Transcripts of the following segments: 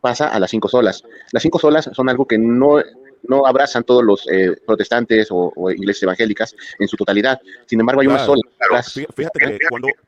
pasa a las cinco solas. Las cinco solas son algo que no abrazan todos los protestantes o iglesias evangélicas en su totalidad. Sin embargo, hay una sola. Claro, fíjate que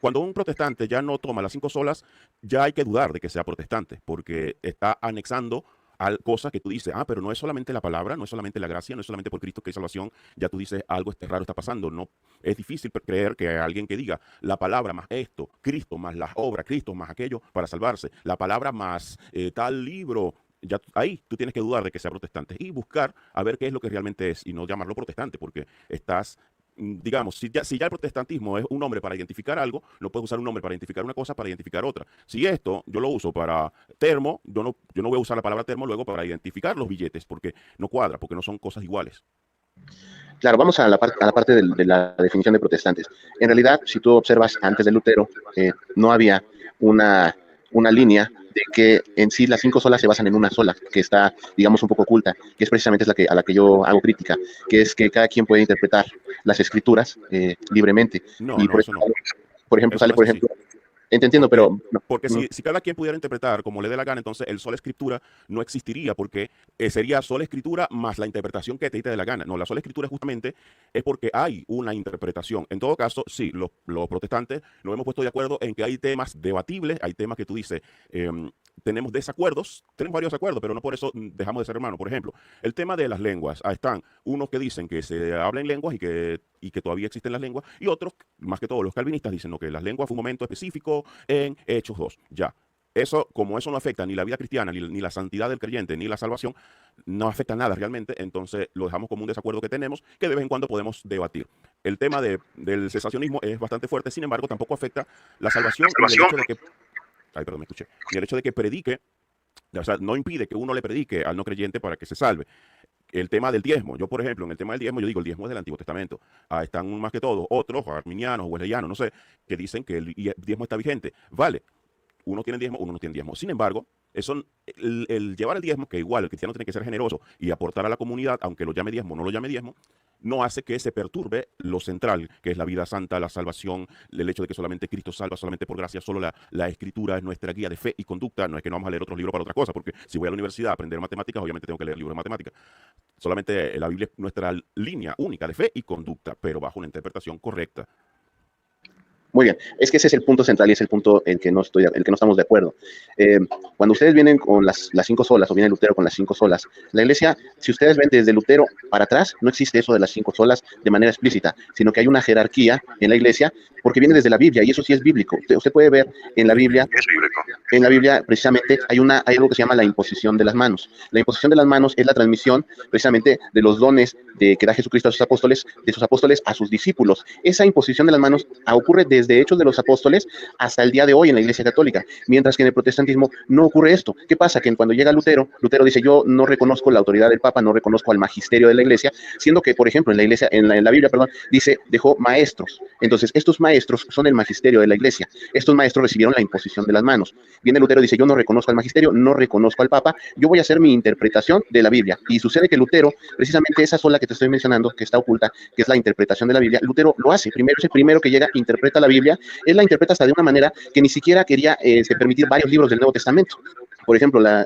cuando un protestante ya no toma las cinco solas, ya hay que dudar de que sea protestante, porque está anexando a cosas que tú dices, pero no es solamente la palabra, no es solamente la gracia, no es solamente por Cristo que hay salvación, ya tú dices, algo raro está pasando. No, es difícil creer que alguien que diga la palabra más esto, Cristo más las obras, Cristo más aquello para salvarse, la palabra más tal libro. Ya ahí tú tienes que dudar de que sea protestante y buscar a ver qué es lo que realmente es y no llamarlo protestante porque estás digamos, si ya el protestantismo es un nombre para identificar algo, no puedes usar un nombre para identificar una cosa para identificar otra. Si esto yo lo uso para termo, yo no voy a usar la palabra termo luego para identificar los billetes, porque no cuadra, porque no son cosas iguales. Claro, vamos a la parte de la definición de protestantes. En realidad, si tú observas antes de Lutero, no había una línea de que en sí las cinco solas se basan en una sola, que está, digamos, un poco oculta, que es precisamente a la que yo hago crítica, que es que cada quien puede interpretar las escrituras libremente. No, Y no, eso no. por ejemplo, Eso sale, no es por así. ejemplo, entiendo, Porque, pero porque mm, si cada quien pudiera interpretar como le dé la gana, entonces el sola escritura no existiría, porque sería sola escritura más la interpretación que te dé la gana. No, la sola escritura justamente es porque hay una interpretación. En todo caso, sí, los protestantes nos hemos puesto de acuerdo en que hay temas debatibles, hay temas que tú dices, tenemos desacuerdos, tenemos varios acuerdos, pero no por eso dejamos de ser hermanos. Por ejemplo, el tema de las lenguas. Ahí están unos que dicen que se hablan lenguas y que todavía existen las lenguas, y otros, más que todos los calvinistas, dicen no, que las lenguas fue un momento específico en Hechos 2. Ya. Eso, como eso no afecta ni la vida cristiana, ni la santidad del creyente, ni la salvación, no afecta nada realmente, entonces lo dejamos como un desacuerdo que tenemos, que de vez en cuando podemos debatir. El tema del cesacionismo es bastante fuerte, sin embargo, tampoco afecta la salvación ni el hecho de que, ay, perdón, me escuché, ni el hecho de que predique, o sea, no impide que uno le predique al no creyente para que se salve. El tema del diezmo, yo por ejemplo, en el tema del diezmo, yo digo, el diezmo es del Antiguo Testamento. Están más que todo otros, arminianos, wesleyanos, no sé, que dicen que el diezmo está vigente. Vale, uno tiene diezmo, uno no tiene diezmo. Sin embargo, eso, el llevar el diezmo, que igual el cristiano tiene que ser generoso y aportar a la comunidad, aunque lo llame diezmo o no lo llame diezmo, no hace que se perturbe lo central, que es la vida santa, la salvación, el hecho de que solamente Cristo salva, solamente por gracia, solo la escritura es nuestra guía de fe y conducta. No es que no vamos a leer otros libros para otra cosa, porque si voy a la universidad a aprender matemáticas, obviamente tengo que leer libros de matemáticas. Solamente la Biblia es nuestra línea única de fe y conducta, pero bajo una interpretación correcta. muy bien, es que ese es el punto central y es el punto en el que no estamos de acuerdo. Eh, Cuando ustedes vienen con las cinco solas o viene Lutero con las cinco solas, la iglesia, si ustedes ven desde Lutero para atrás, no existe eso de las cinco solas de manera explícita, sino que hay una jerarquía en la iglesia porque viene desde la Biblia y eso sí es bíblico. Usted puede ver en la Biblia, precisamente hay algo que se llama la imposición de las manos. La imposición de las manos es la transmisión precisamente de los dones que da Jesucristo a sus apóstoles, de sus apóstoles a sus discípulos. Esa imposición de las manos ocurre desde Hechos de los Apóstoles hasta el día de hoy en la Iglesia Católica, mientras que en el protestantismo no ocurre esto. ¿Qué pasa? Que cuando llega Lutero dice, yo no reconozco la autoridad del Papa, no reconozco al magisterio de la Iglesia, siendo que, por ejemplo, en la Iglesia, en la Biblia, perdón, dice, dejó maestros. Entonces, estos maestros son el magisterio de la Iglesia. Estos maestros recibieron la imposición de las manos. Viene Lutero y dice, yo no reconozco al magisterio, no reconozco al Papa, yo voy a hacer mi interpretación de la Biblia. Y sucede que Lutero, precisamente esa sola que te estoy mencionando, que está oculta, que es la interpretación de la Biblia, Lutero lo hace. Primero es el primero que llega, interpreta la Biblia, él la interpreta hasta de una manera que ni siquiera quería permitir varios libros del Nuevo Testamento. Por ejemplo, la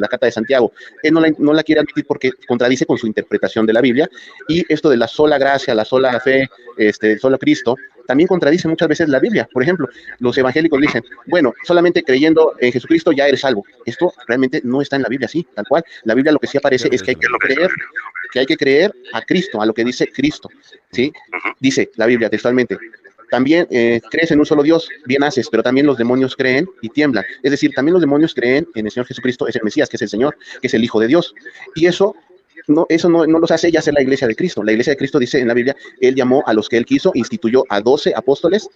Carta de Santiago, él no la quiere admitir porque contradice con su interpretación de la Biblia, y esto de la sola gracia, la sola fe, el solo Cristo, también contradice muchas veces la Biblia. Por ejemplo, los evangélicos dicen, bueno, solamente creyendo en Jesucristo ya eres salvo. Esto realmente no está en la Biblia así, tal cual. La Biblia lo que sí ¿Qué aparece es lo es que que dice hay la que Biblia? creer a Cristo, a lo que dice Cristo, ¿sí? Dice la Biblia textualmente, también crees en un solo Dios, bien haces, pero también los demonios creen y tiemblan. Es decir, también los demonios creen en el Señor Jesucristo, es el Mesías, que es el Señor, que es el Hijo de Dios. Y eso no los hace ya ser la iglesia de Cristo. La iglesia de Cristo dice en la Biblia, Él llamó a los que Él quiso, instituyó a 12 apóstoles,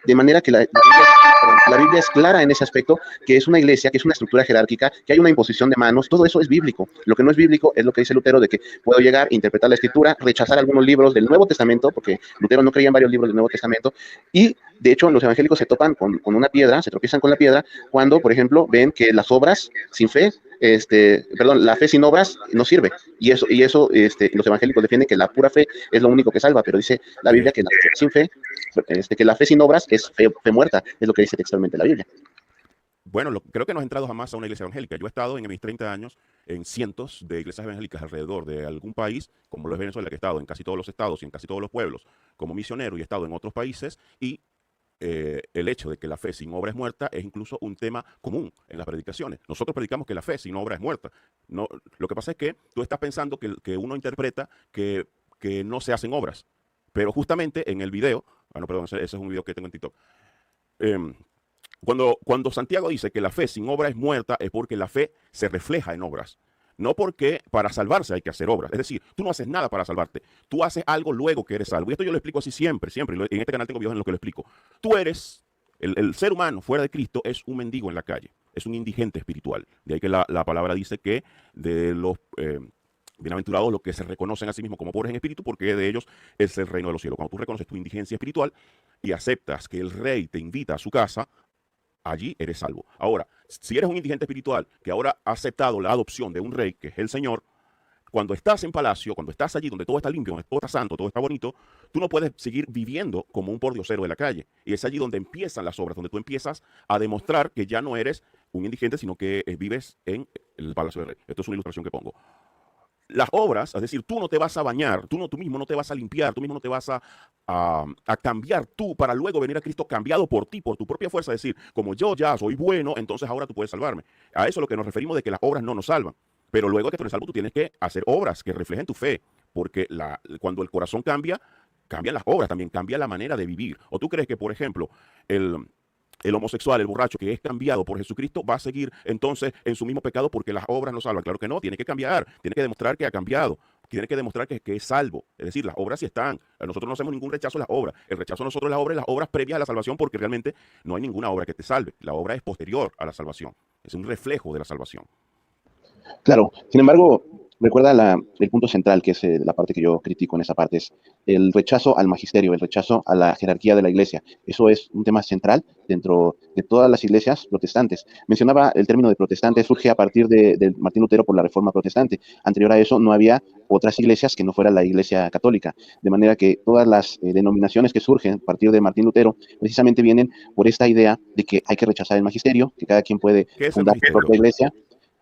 de manera que la Biblia es clara en ese aspecto, que es una iglesia, que es una estructura jerárquica, que hay una imposición de manos, todo eso es bíblico. Lo que no es bíblico es lo que dice Lutero, de que puedo llegar, interpretar la escritura, rechazar algunos libros del Nuevo Testamento, porque Lutero no creía en varios libros del Nuevo Testamento, y de hecho los evangélicos se topan con una piedra, se tropiezan con la piedra, cuando, por ejemplo, ven que las obras sin fe, la fe sin obras no sirve. Los evangélicos defienden que la pura fe es lo único que salva, pero dice la Biblia Que que la fe sin fe, que la fe sin obras es fe muerta, es lo que dice textualmente la Biblia. Bueno, creo que no has entrado jamás a una iglesia evangélica. Yo he estado en mis 30 años en cientos de iglesias evangélicas alrededor de algún país, como lo es Venezuela, que he estado en casi todos los estados y en casi todos los pueblos como misionero y he estado en otros países y el hecho de que la fe sin obra es muerta es incluso un tema común en las predicaciones. Nosotros predicamos que la fe sin obra es muerta. No, lo que pasa es que tú estás pensando que uno interpreta que no se hacen obras, pero justamente en el video, no, perdón, ese es un video que tengo en TikTok. em, cuando Santiago dice que la fe sin obra es muerta, es porque la fe se refleja en obras. No porque para salvarse hay que hacer obras. Es decir, tú no haces nada para salvarte. Tú haces algo luego que eres salvo. Y esto yo lo explico así siempre, siempre. En este canal tengo videos en los que lo explico. Tú eres, el ser humano fuera de Cristo es un mendigo en la calle. Es un indigente espiritual. De ahí que la palabra dice que de los bienaventurados los que se reconocen a sí mismos como pobres en espíritu, porque de ellos es el reino de los cielos. Cuando tú reconoces tu indigencia espiritual y aceptas que el rey te invita a su casa, allí eres salvo. Ahora, si eres un indigente espiritual que ahora ha aceptado la adopción de un rey, que es el Señor, cuando estás en palacio, cuando estás allí donde todo está limpio, donde todo está santo, todo está bonito, tú no puedes seguir viviendo como un pordiosero de la calle. Y es allí donde empiezan las obras, donde tú empiezas a demostrar que ya no eres un indigente, sino que vives en el palacio del rey. Esto es una ilustración que pongo. Las obras, es decir, tú no te vas a bañar, tú mismo no te vas a limpiar, tú mismo no te vas a cambiar tú para luego venir a Cristo cambiado por ti, por tu propia fuerza, es decir, como yo ya soy bueno, entonces ahora tú puedes salvarme. A eso es lo que nos referimos de que las obras no nos salvan. Pero luego de que tú eres salvo, tú tienes que hacer obras que reflejen tu fe, porque cuando el corazón cambia, cambian las obras, también cambia la manera de vivir. ¿O tú crees que, por ejemplo, el homosexual, el borracho que es cambiado por Jesucristo va a seguir entonces en su mismo pecado porque las obras no salvan? Claro que no, tiene que cambiar, tiene que demostrar que ha cambiado, tiene que demostrar que es salvo. Es decir, las obras sí están. Nosotros no hacemos ningún rechazo a las obras. El rechazo a nosotros es las obras previas a la salvación, porque realmente no hay ninguna obra que te salve. La obra es posterior a la salvación, es un reflejo de la salvación. Claro, sin embargo, recuerda el punto central, que es la parte que yo critico en esa parte, es el rechazo al magisterio, el rechazo a la jerarquía de la iglesia. Eso es un tema central dentro de todas las iglesias protestantes. Mencionaba el término de protestante, surge a partir de Martín Lutero por la Reforma Protestante. Anterior a eso no había otras iglesias que no fuera la iglesia católica, de manera que todas las denominaciones que surgen a partir de Martín Lutero precisamente vienen por esta idea de que hay que rechazar el magisterio, que cada quien puede ¿Qué es el fundar su magisterio? propia iglesia.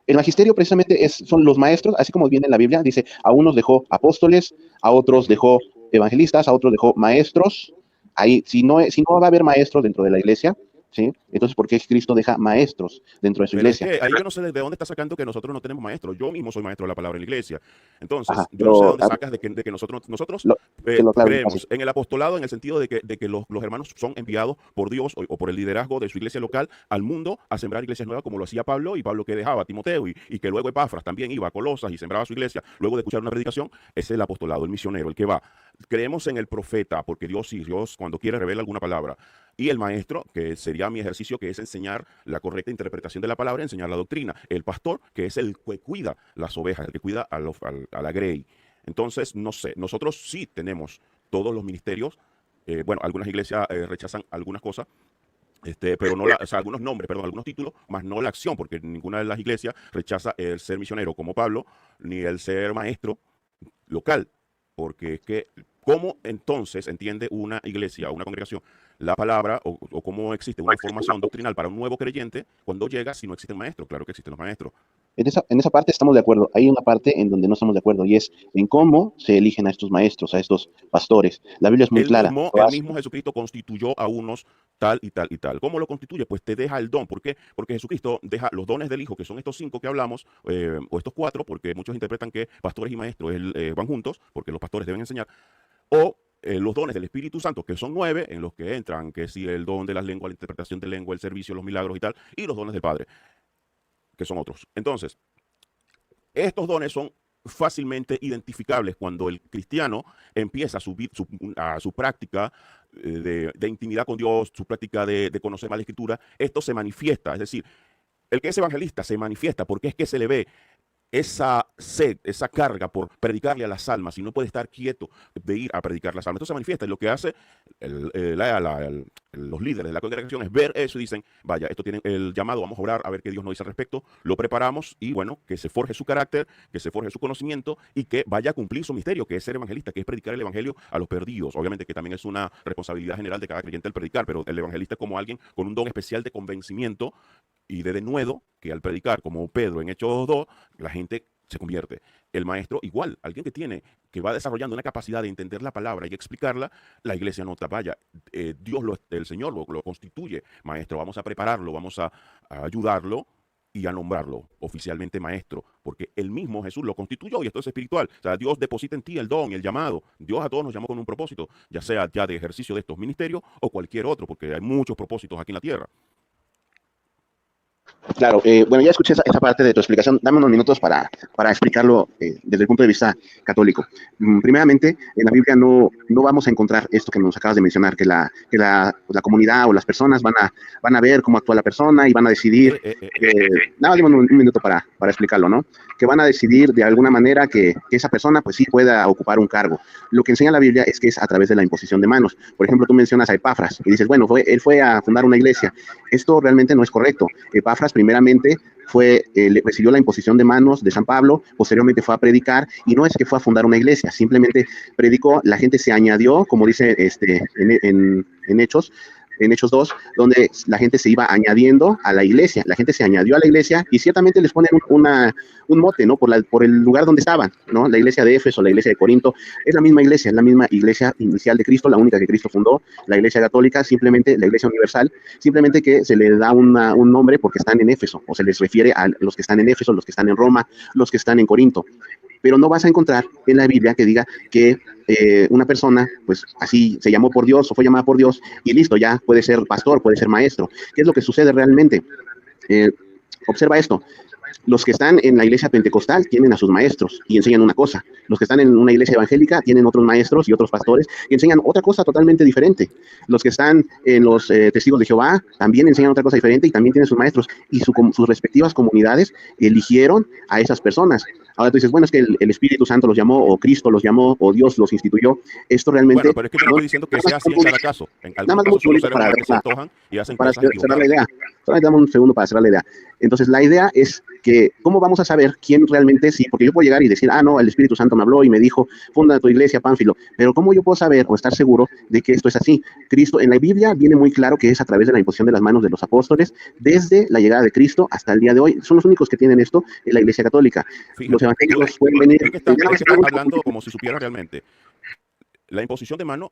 El magisterio precisamente son los maestros, así como viene en la Biblia, dice, a unos dejó apóstoles, a otros dejó evangelistas, a otros dejó maestros. Ahí, si no va a haber maestros dentro de la iglesia, ¿sí? Entonces, ¿por qué Cristo deja maestros dentro de su Pero es iglesia? que ahí yo no sé de dónde está sacando que nosotros no tenemos maestros. Yo mismo soy maestro de la palabra en la iglesia. Entonces, Ajá, yo no sé de pero dónde sacas de que nosotros lo, que lo claro, creemos en el apostolado en el sentido de que los hermanos son enviados por Dios o por el liderazgo de su iglesia local al mundo a sembrar iglesias nuevas como lo hacía Pablo, y Pablo que dejaba a Timoteo y que luego Epafras también iba a Colosas y sembraba su iglesia luego de escuchar una predicación. Ese es el apostolado, el misionero, el que va. Creemos en el profeta porque Dios cuando quiere revela alguna palabra. Y el maestro, que sería mi ejercicio, que es enseñar la correcta interpretación de la palabra, enseñar la doctrina. El pastor, que es el que cuida las ovejas, el que cuida a la grey. Entonces, no sé, nosotros sí tenemos todos los ministerios. Bueno, algunas iglesias rechazan algunas cosas, pero no o sea, algunos nombres, perdón, algunos títulos, más no la acción, porque ninguna de las iglesias rechaza el ser misionero como Pablo, ni el ser maestro local, porque es que, ¿cómo entonces entiende una iglesia o una congregación la palabra o cómo existe una formación doctrinal para un nuevo creyente cuando llega si no existen maestros? Claro que existen los maestros. En esa parte estamos de acuerdo. Hay una parte en donde no estamos de acuerdo y es en cómo se eligen a estos maestros, a estos pastores. La Biblia es muy clara. El mismo Jesucristo constituyó a unos tal y tal y tal. ¿Cómo lo constituye? Pues te deja el don. ¿Por qué? Porque Jesucristo deja los dones del Hijo, que son estos 5 que hablamos, o estos 4, porque muchos interpretan que pastores y maestros van juntos, porque los pastores deben enseñar, o los dones del Espíritu Santo, que son 9, en los que entran, que si el don de las lenguas, la interpretación de lengua, el servicio, los milagros y tal, y los dones del Padre, que son otros. Entonces, estos dones son fácilmente identificables cuando el cristiano empieza su práctica de intimidad con Dios, su práctica de conocer más la Escritura. Esto se manifiesta, es decir, el que es evangelista se manifiesta porque es que se le ve esa sed, esa carga por predicarle a las almas y no puede estar quieto de ir a predicar las almas. Esto se manifiesta y lo que hace los líderes de la congregación es ver eso y dicen, vaya, esto tiene el llamado, vamos a orar a ver qué Dios nos dice al respecto, lo preparamos y bueno, que se forje su carácter, que se forje su conocimiento y que vaya a cumplir su misterio, que es ser evangelista, que es predicar el evangelio a los perdidos. Obviamente que también es una responsabilidad general de cada creyente el predicar, pero el evangelista es como alguien con un don especial de convencimiento Y de denuedo, que al predicar como Pedro en Hechos 2, la gente se convierte. El maestro igual, alguien que va desarrollando una capacidad de entender la palabra y explicarla, la iglesia no vaya. Dios, el Señor lo constituye maestro. Vamos a prepararlo, vamos a ayudarlo y a nombrarlo oficialmente maestro, porque él mismo Jesús lo constituyó y esto es espiritual. O sea, Dios deposita en ti el don, el llamado. Dios a todos nos llamó con un propósito, ya sea ya de ejercicio de estos ministerios o cualquier otro, porque hay muchos propósitos aquí en la tierra. Claro, bueno, ya escuché esa parte de tu explicación. Dame unos minutos para explicarlo desde el punto de vista católico. Primeramente, en la Biblia no vamos a encontrar esto que nos acabas de mencionar, que la comunidad o las personas van a ver cómo actúa la persona y van a decidir. Nada, dime un minuto para explicarlo, ¿no? Que van a decidir de alguna manera que esa persona, pues sí, pueda ocupar un cargo. Lo que enseña la Biblia es que es a través de la imposición de manos. Por ejemplo, tú mencionas a Epafras y dices, bueno, él fue a fundar una iglesia. Esto realmente no es correcto. Epafras primeramente recibió la imposición de manos de San Pablo, posteriormente fue a predicar, y no es que fue a fundar una iglesia, simplemente predicó, la gente se añadió, como dice en Hechos 2, donde la gente se iba añadiendo a la iglesia, la gente se añadió a la iglesia y ciertamente les ponen un mote, ¿no? Por el lugar donde estaban, ¿no? La iglesia de Éfeso, la iglesia de Corinto, es la misma iglesia inicial de Cristo, la única que Cristo fundó, la iglesia católica, simplemente la iglesia universal, simplemente que se le da un nombre porque están en Éfeso, o se les refiere a los que están en Éfeso, los que están en Roma, los que están en Corinto. Pero no vas a encontrar en la Biblia que diga que una persona, pues así se llamó por Dios o fue llamada por Dios y listo, ya puede ser pastor, puede ser maestro. ¿Qué es lo que sucede realmente? Observa esto. Los que están en la iglesia pentecostal tienen a sus maestros y enseñan una cosa. Los que están en una iglesia evangélica tienen otros maestros y otros pastores y enseñan otra cosa totalmente diferente. Los que están en los testigos de Jehová también enseñan otra cosa diferente y también tienen sus maestros. Y sus respectivas comunidades eligieron a esas personas. Ahora tú dices, bueno, es que el Espíritu Santo los llamó, o Cristo los llamó, o Dios los instituyó. Esto realmente... Bueno, pero es que yo no estoy diciendo que sea así en cada caso. En algunos casos son los seres humanos que se antojan y hacen cosas equivocadas. Cerrar la idea. Solamente dame un segundo para cerrar la idea. Entonces, la idea es que, ¿cómo vamos a saber quién realmente sí? Porque yo puedo llegar y decir, no, el Espíritu Santo me habló y me dijo, funda tu iglesia, Pánfilo. Pero ¿cómo yo puedo saber o estar seguro de que esto es así? Cristo, en la Biblia viene muy claro que es a través de la imposición de las manos de los apóstoles, desde la llegada de Cristo hasta el día de hoy. Son los únicos que tienen esto en la iglesia católica. Fíjate, los evangélicos pueden venir... Es que estás hablando como si supiera realmente. La imposición de mano,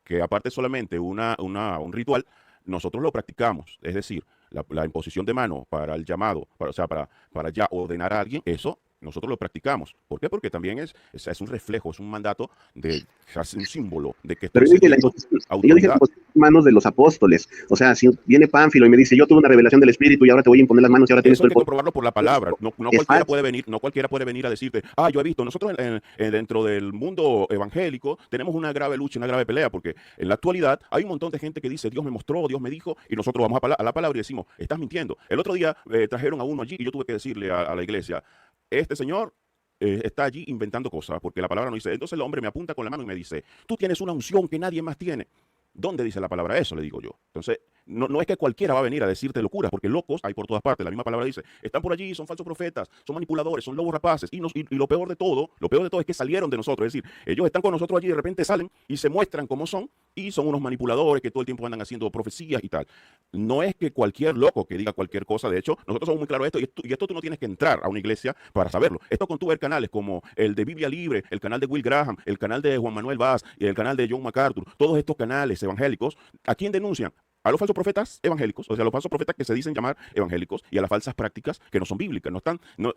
que aparte solamente un ritual, nosotros lo practicamos. Es decir, la imposición de mano para el llamado, para ya ordenar a alguien, eso nosotros lo practicamos. ¿Por qué? Porque también es un reflejo, es un mandato, es un símbolo de que estoy cediendo autoridad. Yo dije las manos de los apóstoles. O sea, si viene Pánfilo y me dice, yo tuve una revelación del Espíritu y ahora te voy a imponer las manos y ahora tienes eso hay que comprobarlo por la palabra. No cualquiera puede venir a decirte, yo he visto, nosotros dentro del mundo evangélico tenemos una grave lucha, una grave pelea, porque en la actualidad hay un montón de gente que dice, Dios me mostró, Dios me dijo, y nosotros vamos a la palabra y decimos, estás mintiendo. El otro día trajeron a uno allí y yo tuve que decirle a la iglesia, este señor está allí inventando cosas, porque la palabra no dice. Entonces el hombre me apunta con la mano y me dice, tú tienes una unción que nadie más tiene. ¿Dónde dice la palabra eso? Le digo yo. Entonces, no es que cualquiera va a venir a decirte locuras, porque locos hay por todas partes. La misma palabra dice, están por allí, son falsos profetas, son manipuladores, son lobos rapaces. Y lo peor de todo es que salieron de nosotros. Es decir, ellos están con nosotros allí y de repente salen y se muestran como son y son unos manipuladores que todo el tiempo andan haciendo profecías y tal. No es que cualquier loco que diga cualquier cosa. De hecho, nosotros somos muy claros de esto y esto tú no tienes que entrar a una iglesia para saberlo. Esto con tú ver canales como el de Biblia Libre, el canal de Will Graham, el canal de Juan Manuel Vaz y el canal de John MacArthur, todos estos canales evangélicos, ¿a quién denuncian? A los falsos profetas evangélicos, o sea, a los falsos profetas que se dicen llamar evangélicos y a las falsas prácticas que no son bíblicas.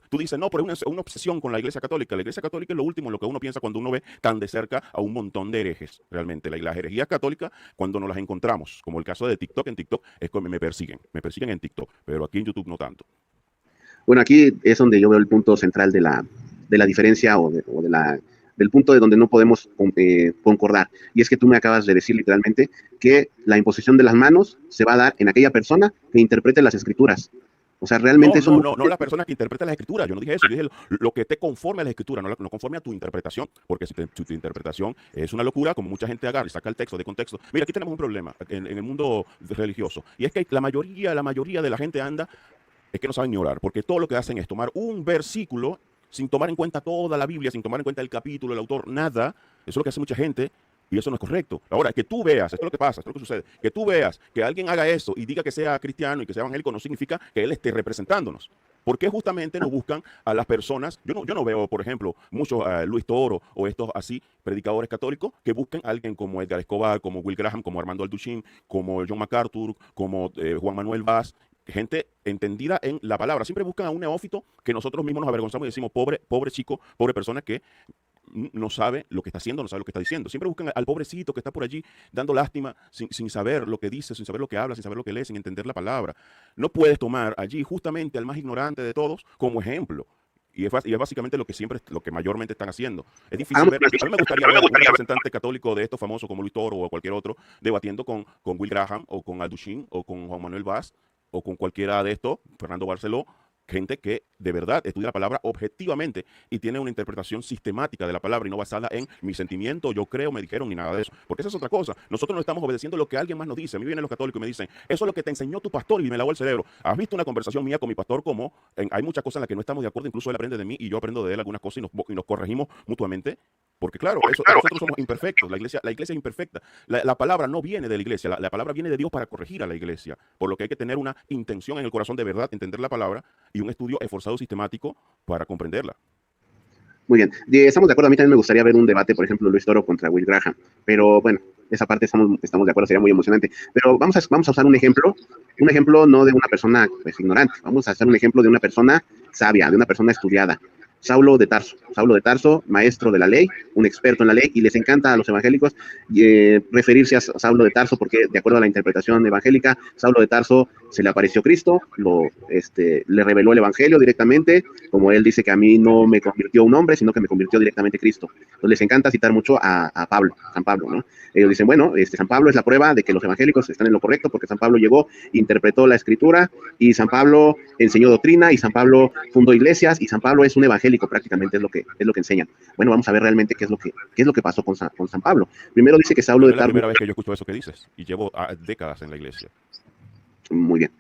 Tú dices, no, pero es una obsesión con la iglesia católica. La iglesia católica es lo último en lo que uno piensa cuando uno ve tan de cerca a un montón de herejes. Realmente, las herejías católicas, cuando nos las encontramos, como el caso de TikTok, en TikTok es como me persiguen en TikTok, pero aquí en YouTube no tanto. Bueno, aquí es donde yo veo el punto central de la diferencia del punto de donde no podemos concordar. Y es que tú me acabas de decir literalmente que la imposición de las manos se va a dar en aquella persona que interprete las escrituras. O sea, realmente no la persona que interpreta las escrituras. Yo no dije eso. Yo dije lo que te conforme a la escritura, no conforme a tu interpretación. Porque si tu interpretación es una locura, como mucha gente agarra y saca el texto de contexto. Mira, aquí tenemos un problema en el mundo religioso. Y es que la mayoría de la gente es que no saben ni orar. Porque todo lo que hacen es tomar un versículo sin tomar en cuenta toda la Biblia, sin tomar en cuenta el capítulo, el autor, nada. Eso es lo que hace mucha gente. Y eso no es correcto. Ahora, que tú veas, esto es lo que pasa, esto es lo que sucede, que tú veas que alguien haga eso y diga que sea cristiano y que sea evangélico, no significa que él esté representándonos. Porque justamente no buscan a las personas. Yo no veo, por ejemplo, muchos Luis Toro o estos así, predicadores católicos, que busquen a alguien como Edgar Escobar, como Will Graham, como Armando Alduchin, como John MacArthur, como Juan Manuel Vaz, gente entendida en la palabra. Siempre buscan a un neófito que nosotros mismos nos avergonzamos y decimos, pobre, pobre chico, pobre persona que no sabe lo que está haciendo, no sabe lo que está diciendo. Siempre buscan al pobrecito que está por allí dando lástima sin saber lo que dice, sin saber lo que habla, sin saber lo que lee, sin entender la palabra. No puedes tomar allí justamente al más ignorante de todos como ejemplo. Y es básicamente lo que siempre, lo que mayormente están haciendo. Es difícil ver. A mí me gustaría ver un representante católico de estos famosos como Luis Toro o cualquier otro debatiendo con Will Graham o con Alduchin o con Juan Manuel Vaz o con cualquiera de estos, Fernando Barceló, gente que de verdad estudia la palabra objetivamente y tiene una interpretación sistemática de la palabra y no basada en mi sentimiento, yo creo, me dijeron, ni nada de eso. Porque esa es otra cosa. Nosotros no estamos obedeciendo lo que alguien más nos dice. A mí vienen los católicos y me dicen, eso es lo que te enseñó tu pastor y me lavó el cerebro. ¿Has visto una conversación mía con mi pastor como hay muchas cosas en las que no estamos de acuerdo, incluso él aprende de mí y yo aprendo de él algunas cosas y nos corregimos mutuamente? Porque claro, nosotros somos imperfectos, la iglesia es imperfecta. La palabra no viene de la iglesia, la palabra viene de Dios para corregir a la iglesia. Por lo que hay que tener una intención en el corazón de verdad, entender la palabra y un estudio esforzado sistemático para comprenderla. Muy bien, estamos de acuerdo. A mí también me gustaría ver un debate, por ejemplo, Luis Toro contra Will Graham, pero bueno, esa parte estamos de acuerdo, sería muy emocionante. Pero vamos a usar un ejemplo no de una persona pues, ignorante, vamos a hacer un ejemplo de una persona sabia, de una persona estudiada. Saulo de Tarso, maestro de la ley, un experto en la ley, y les encanta a los evangélicos referirse a Saulo de Tarso porque, de acuerdo a la interpretación evangélica, Saulo de Tarso se le apareció Cristo, le reveló el evangelio directamente, como él dice que a mí no me convirtió un hombre, sino que me convirtió directamente Cristo. Entonces les encanta citar mucho a San Pablo, ¿no? Ellos dicen, bueno, San Pablo es la prueba de que los evangélicos están en lo correcto, porque San Pablo llegó, interpretó la escritura, y San Pablo enseñó doctrina, y San Pablo fundó iglesias, y San Pablo es un evangélico, prácticamente es lo que enseñan. Bueno, vamos a ver realmente qué es lo que pasó con San Pablo. Primero dice que Saulo de Tarso... Es la primera vez que yo escucho eso que dices, y llevo décadas en la iglesia. Muy bien.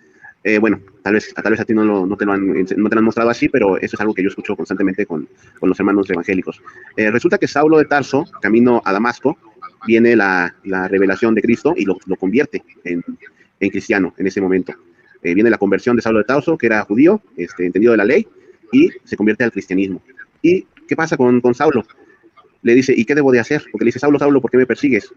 Bueno, tal vez a ti no te lo han mostrado así, pero eso es algo que yo escucho constantemente con los hermanos evangélicos. Resulta que Saulo de Tarso, camino a Damasco, viene la revelación de Cristo y lo convierte en cristiano en ese momento. Viene la conversión de Saulo de Tarso, que era judío, entendido de la ley, y se convierte al cristianismo. ¿Y qué pasa con Saulo? Le dice, ¿y qué debo de hacer? Porque le dice, Saulo, ¿por qué me persigues?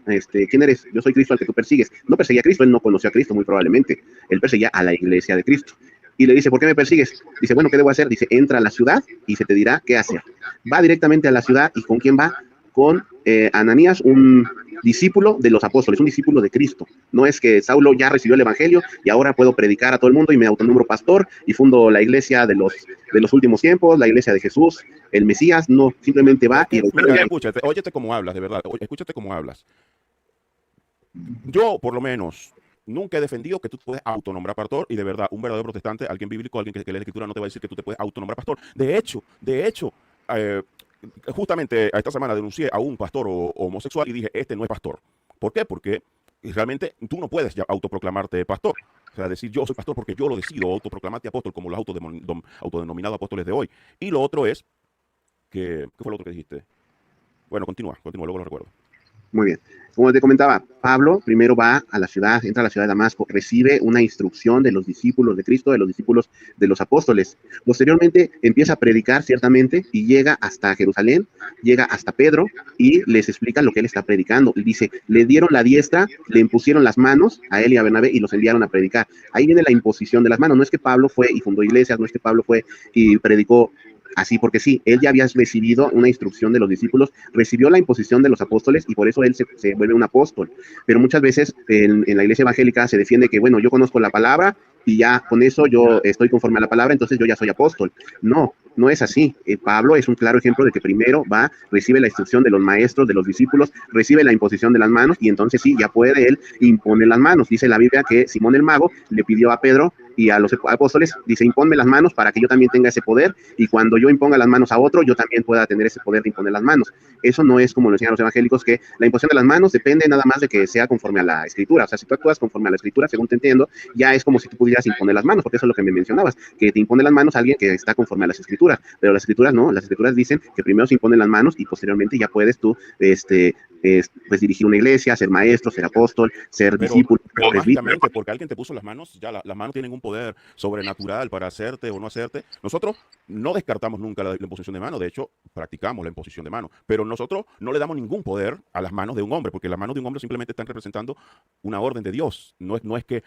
¿Quién eres? Yo soy Cristo al que tú persigues. No perseguía a Cristo, él no conoció a Cristo muy probablemente. Él perseguía a la iglesia de Cristo. Y le dice, ¿por qué me persigues? Dice, bueno, ¿qué debo hacer? Dice, entra a la ciudad y se te dirá qué hacer. Va directamente a la ciudad, ¿y con quién va? Con Ananías, un discípulo de los apóstoles, un discípulo de Cristo. No es que Saulo ya recibió el evangelio y ahora puedo predicar a todo el mundo y me autonombro pastor y fundo la iglesia de los últimos tiempos, la iglesia de Jesús, el Mesías. No, simplemente va y... Mira, escúchate, óyete cómo hablas, de verdad, escúchate cómo hablas. Yo, por lo menos, nunca he defendido que tú te puedes autonombrar pastor, y de verdad, un verdadero protestante, alguien bíblico, alguien que lee la escritura, no te va a decir que tú te puedes autonombrar pastor. De hecho, justamente esta semana denuncié a un pastor homosexual y dije, este no es pastor. ¿Por qué? Porque realmente tú no puedes ya autoproclamarte pastor. O sea, decir yo soy pastor porque yo lo decido, autoproclamarte apóstol como los autodenominados apóstoles de hoy. Y lo otro es ¿qué fue lo otro que dijiste? Bueno, continúa, luego lo recuerdo. Muy bien. Como te comentaba, Pablo primero va a la ciudad, entra a la ciudad de Damasco, recibe una instrucción de los discípulos de Cristo, de los discípulos de los apóstoles. Posteriormente empieza a predicar ciertamente y llega hasta Jerusalén, llega hasta Pedro y les explica lo que él está predicando. Y dice, le dieron la diestra, le impusieron las manos a él y a Bernabé y los enviaron a predicar. Ahí viene la imposición de las manos. No es que Pablo fue y fundó iglesias, no es que Pablo fue y predicó así porque sí, él ya había recibido una instrucción de los discípulos, recibió la imposición de los apóstoles y por eso él se vuelve un apóstol. Pero muchas veces en la iglesia evangélica se defiende que, bueno, yo conozco la palabra y ya con eso yo estoy conforme a la palabra, entonces yo ya soy apóstol. No es así. Pablo es un claro ejemplo de que primero recibe la instrucción de los maestros, de los discípulos, recibe la imposición de las manos y entonces sí, ya puede él imponer las manos. Dice la Biblia que Simón el Mago le pidió a Pedro y a los apóstoles, dice, imponme las manos para que yo también tenga ese poder y cuando yo imponga las manos a otro, yo también pueda tener ese poder de imponer las manos. Eso no es como lo enseñan los evangélicos, que la imposición de las manos depende nada más de que sea conforme a la escritura. O sea, si tú actúas conforme a la escritura, según te entiendo, ya es como si tú pudieras imponer las manos, porque eso es lo que me mencionabas, que te impone las manos a alguien que está conforme a las escrituras, pero las escrituras no, las escrituras dicen que primero se imponen las manos y posteriormente ya puedes tú pues dirigir una iglesia, ser maestro, ser apóstol, ser discípulo. Pero mágicamente, porque alguien te puso las manos, ya las manos tienen un poder sobrenatural para hacerte o no hacerte. Nosotros no descartamos nunca la imposición de mano, de hecho, practicamos la imposición de mano, pero nosotros no le damos ningún poder a las manos de un hombre, porque las manos de un hombre simplemente están representando una orden de Dios. No es que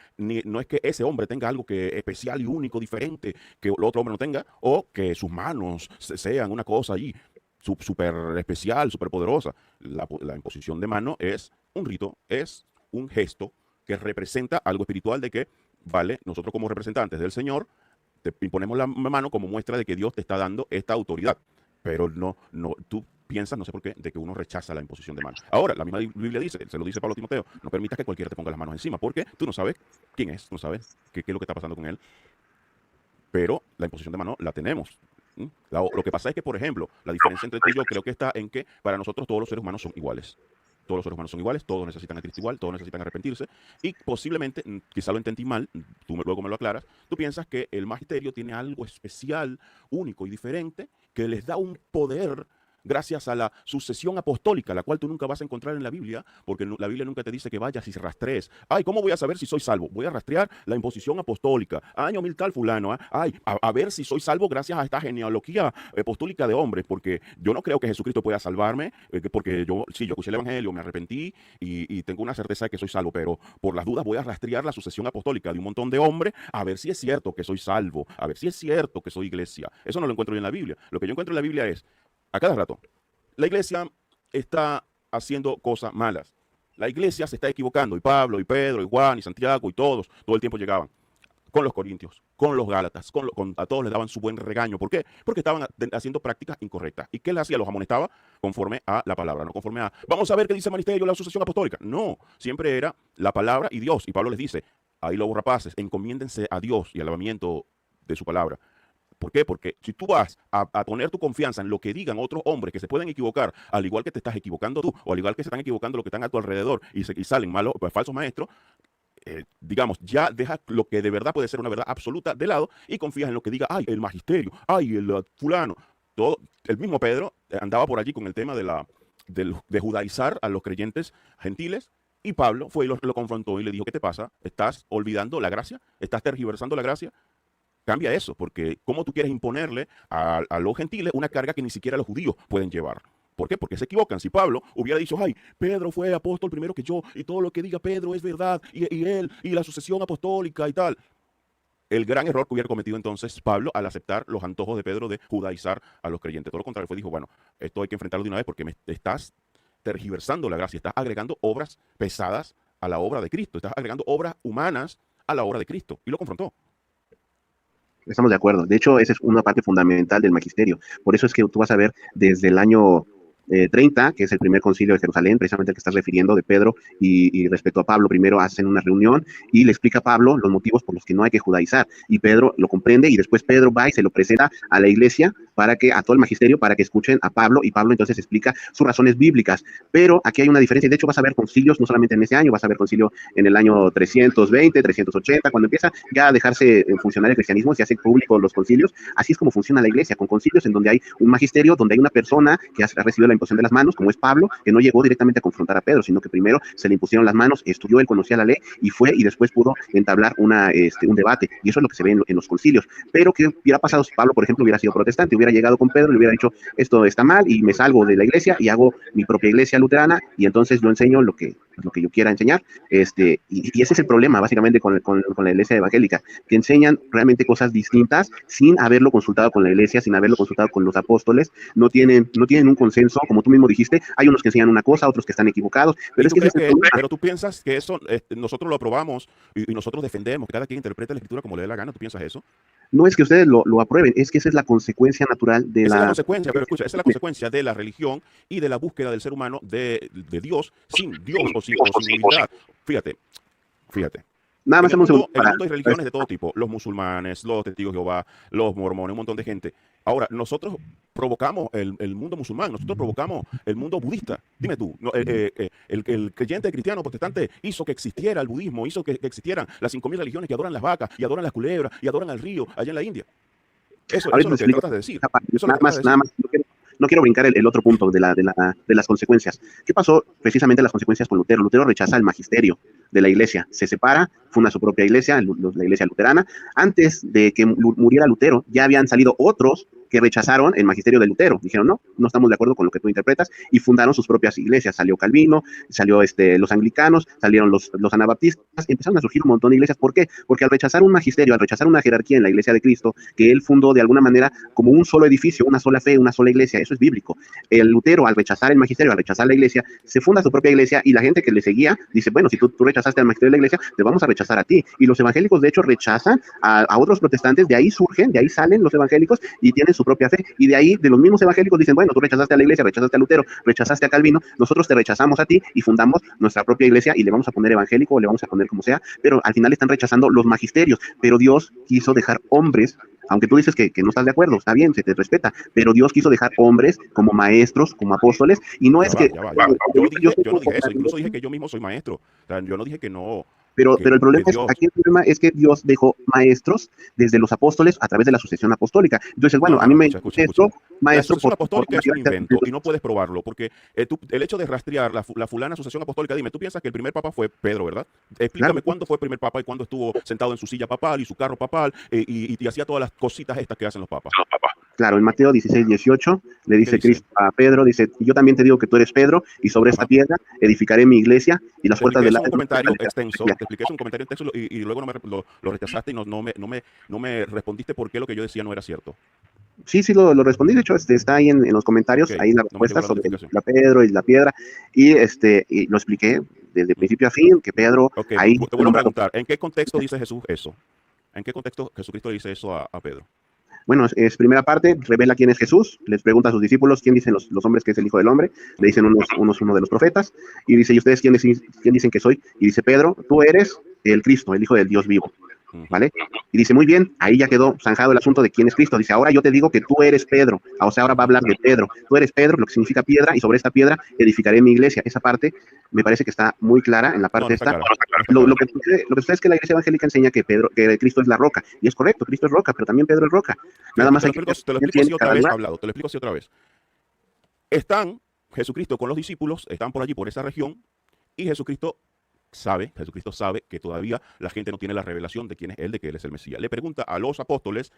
ese hombre tenga algo que especial y único, diferente, que el otro hombre no tenga, o que sus manos sean una cosa allí súper especial, súper poderosa. La imposición de mano es un rito, es un gesto que representa algo espiritual de que, vale, nosotros como representantes del Señor te imponemos la mano como muestra de que Dios te está dando esta autoridad. Pero tú piensas, no sé por qué, de que uno rechaza la imposición de mano. Ahora, la misma Biblia dice, se lo dice Pablo a Timoteo, no permitas que cualquiera te ponga las manos encima, porque tú no sabes quién es, no sabes qué es lo que está pasando con él. Pero la imposición de mano la tenemos. Lo que pasa es que, por ejemplo, la diferencia entre tú y yo creo que está en que para nosotros todos los seres humanos son iguales. Todos los seres humanos son iguales, todos necesitan a Cristo igual, todos necesitan arrepentirse. Y posiblemente, quizá lo entendí mal, luego me lo aclaras, tú piensas que el magisterio tiene algo especial, único y diferente, que les da un poder gracias a la sucesión apostólica, la cual tú nunca vas a encontrar en la Biblia, porque la Biblia nunca te dice que vayas y rastrees. Ay, ¿cómo voy a saber si soy salvo? Voy a rastrear la imposición apostólica. Año mil tal fulano. Ay, a ver si soy salvo gracias a esta genealogía apostólica de hombres, porque yo no creo que Jesucristo pueda salvarme, porque yo escuché el Evangelio, me arrepentí y tengo una certeza de que soy salvo, pero por las dudas voy a rastrear la sucesión apostólica de un montón de hombres a ver si es cierto que soy salvo, a ver si es cierto que soy iglesia. Eso no lo encuentro yo en la Biblia. Lo que yo encuentro en la Biblia es, a cada rato, la iglesia está haciendo cosas malas. La iglesia se está equivocando. Y Pablo, y Pedro, y Juan, y Santiago, y todos, todo el tiempo llegaban. Con los corintios, con los gálatas, a todos les daban su buen regaño. ¿Por qué? Porque estaban haciendo prácticas incorrectas. ¿Y qué les hacía? Los amonestaba conforme a la palabra, no conforme a, vamos a ver qué dice el ministerio, la asociación apostólica. No, siempre era la palabra y Dios. Y Pablo les dice, ahí los rapaces, encomiéndense a Dios y al lavamiento de su palabra. ¿Por qué? Porque si tú vas a poner tu confianza en lo que digan otros hombres que se pueden equivocar, al igual que te estás equivocando tú, o al igual que se están equivocando los que están a tu alrededor y salen malos, pues, falsos maestros, digamos, ya dejas lo que de verdad puede ser una verdad absoluta de lado y confías en lo que diga, ay, el magisterio, ay, el fulano. Todo, el mismo Pedro andaba por allí con el tema de judaizar a los creyentes gentiles. Y Pablo fue y lo confrontó y le dijo, ¿qué te pasa? ¿Estás olvidando la gracia? ¿Estás tergiversando la gracia? Cambia eso, porque ¿cómo tú quieres imponerle a los gentiles una carga que ni siquiera los judíos pueden llevar? ¿Por qué? Porque se equivocan. Si Pablo hubiera dicho, ay, Pedro fue apóstol primero que yo, y todo lo que diga Pedro es verdad, y él, y la sucesión apostólica y tal. El gran error que hubiera cometido entonces Pablo al aceptar los antojos de Pedro de judaizar a los creyentes. Todo lo contrario, dijo, bueno, esto hay que enfrentarlo de una vez porque me estás tergiversando la gracia, estás agregando obras pesadas a la obra de Cristo, estás agregando obras humanas a la obra de Cristo. Y lo confrontó. Estamos de acuerdo. De hecho, esa es una parte fundamental del magisterio. Por eso es que tú vas a ver desde el año 30, que es el primer concilio de Jerusalén, precisamente el que estás refiriendo de Pedro, y respecto a Pablo, primero hacen una reunión y le explica a Pablo los motivos por los que no hay que judaizar. Y Pedro lo comprende y después Pedro va y se lo presenta a la iglesia, a todo el magisterio, para que escuchen a Pablo, y Pablo entonces explica sus razones bíblicas. Pero aquí hay una diferencia, y de hecho vas a ver concilios no solamente en ese año, vas a ver concilio en el año 320, 380, cuando empieza ya a dejarse funcionar el cristianismo, se hace público los concilios. Así es como funciona la iglesia, con concilios en donde hay un magisterio, donde hay una persona que ha recibido la imposición de las manos, como es Pablo, que no llegó directamente a confrontar a Pedro, sino que primero se le impusieron las manos, estudió, él conocía la ley y fue, y después pudo entablar un debate, y eso es lo que se ve en los concilios. Pero ¿qué hubiera pasado si Pablo, por ejemplo, hubiera sido protestante? Hubiera llegado con Pedro, le hubiera dicho, esto está mal y me salgo de la iglesia y hago mi propia iglesia luterana, y entonces yo enseño lo que yo quiera enseñar. Y ese es el problema básicamente con la iglesia evangélica, que enseñan realmente cosas distintas sin haberlo consultado con la iglesia, sin haberlo consultado con los apóstoles. No tienen un consenso, como tú mismo dijiste. Hay unos que enseñan una cosa, otros que están equivocados, pero pero tú piensas que eso nosotros lo aprobamos y nosotros defendemos que cada quien interprete la escritura como le dé la gana. ¿Tú piensas eso? No es que ustedes lo aprueben, es que esa es la consecuencia natural de esa es la consecuencia, pero escucha, esa es la consecuencia de la religión y de la búsqueda del ser humano de Dios sin Dios o sin humildad. Fíjate. Nada más en el mundo hay religiones de todo tipo, los musulmanes, los testigos de Jehová, los mormones, un montón de gente. Ahora, nosotros provocamos el mundo musulmán, nosotros provocamos el mundo budista. Dime tú, el creyente cristiano protestante hizo que existiera el budismo, hizo que existieran las 5.000 religiones que adoran las vacas, y adoran las culebras, y adoran al río allá en la India. Eso es lo que tratas de decir. Nada más, no quiero brincar el otro punto de las consecuencias. ¿Qué pasó precisamente las consecuencias con Lutero? Lutero rechaza el magisterio de la iglesia, se separa, funda su propia iglesia, la iglesia luterana. Antes de que muriera Lutero, ya habían salido otros que rechazaron el magisterio de Lutero. Dijeron, no, no estamos de acuerdo con lo que tú interpretas, y fundaron sus propias iglesias. Salió Calvino, salió los anglicanos, salieron los anabaptistas, empezaron a surgir un montón de iglesias. ¿Por qué? Porque al rechazar un magisterio, al rechazar una jerarquía en la iglesia de Cristo, que él fundó de alguna manera como un solo edificio, una sola fe, una sola iglesia, eso es bíblico. El Lutero, al rechazar el magisterio, al rechazar la iglesia, se funda su propia iglesia, y la gente que le seguía dice, bueno, si tú rechazaste al magisterio de la iglesia, te vamos a rechazar a ti. Y los evangélicos, de hecho, rechazan a otros protestantes, de ahí surgen, de ahí salen los evangélicos y tienen su propia fe. Y de ahí, de los mismos evangélicos, dicen, bueno, tú rechazaste a la iglesia, rechazaste a Lutero, rechazaste a Calvino, nosotros te rechazamos a ti y fundamos nuestra propia iglesia y le vamos a poner evangélico o le vamos a poner como sea, pero al final están rechazando los magisterios. Pero Dios quiso dejar hombres, aunque tú dices que no estás de acuerdo, está bien, se te respeta, pero Dios quiso dejar hombres como maestros, como apóstoles, y no es que... Yo no dije eso, incluso dije que yo mismo soy maestro. O sea, yo no dije que no... Pero el problema es, aquí el problema es que Dios dejó maestros desde los apóstoles a través de la sucesión apostólica. Entonces, bueno, a mí me escucha. La maestro sucesión apostólica es un invento y no puedes probarlo, porque el hecho de rastrear la fulana sucesión apostólica, dime, tú piensas que el primer papa fue Pedro, ¿verdad? Explícame cuándo fue el primer papa y cuándo estuvo sentado en su silla papal y su carro papal y hacía todas las cositas estas que hacen los papas. Claro, en Mateo 16:18 le dice Cristo a Pedro, dice, yo también te digo que tú eres Pedro, y sobre esta piedra edificaré mi iglesia, y las puertas del Hades... un comentario extenso, te expliqué un comentario extenso y luego lo rechazaste y no me respondiste por qué lo que yo decía no era cierto. Sí, lo respondí, de hecho está ahí en los comentarios, ahí la respuesta sobre la Pedro y la piedra, y lo expliqué desde principio a fin, que Pedro... Ahí te vuelvo a preguntar, ¿en qué contexto dice Jesús eso? ¿En qué contexto Jesucristo dice eso a Pedro? Bueno, es primera parte, revela quién es Jesús, les pregunta a sus discípulos quién dicen los hombres que es el Hijo del Hombre, le dicen uno de los profetas, y dice, ¿y ustedes quién dicen que soy? Y dice, Pedro, tú eres el Cristo, el Hijo del Dios vivo. ¿Vale? Y dice, muy bien, ahí ya quedó zanjado el asunto de quién es Cristo. Dice, ahora yo te digo que tú eres Pedro. O sea, ahora va a hablar de Pedro. Tú eres Pedro, lo que significa piedra, y sobre esta piedra edificaré mi iglesia. Esa parte me parece que está muy clara en la parte esta. Lo que sucede es que la iglesia evangélica enseña que Cristo es la roca. Y es correcto, Cristo es roca, pero también Pedro es roca. Nada más te lo explico así otra vez, hablado. Te lo explico así otra vez. Están Jesucristo con los discípulos, están por allí, por esa región, y Jesucristo sabe que todavía la gente no tiene la revelación de quién es él, de que él es el Mesías. Le pregunta a los apóstoles,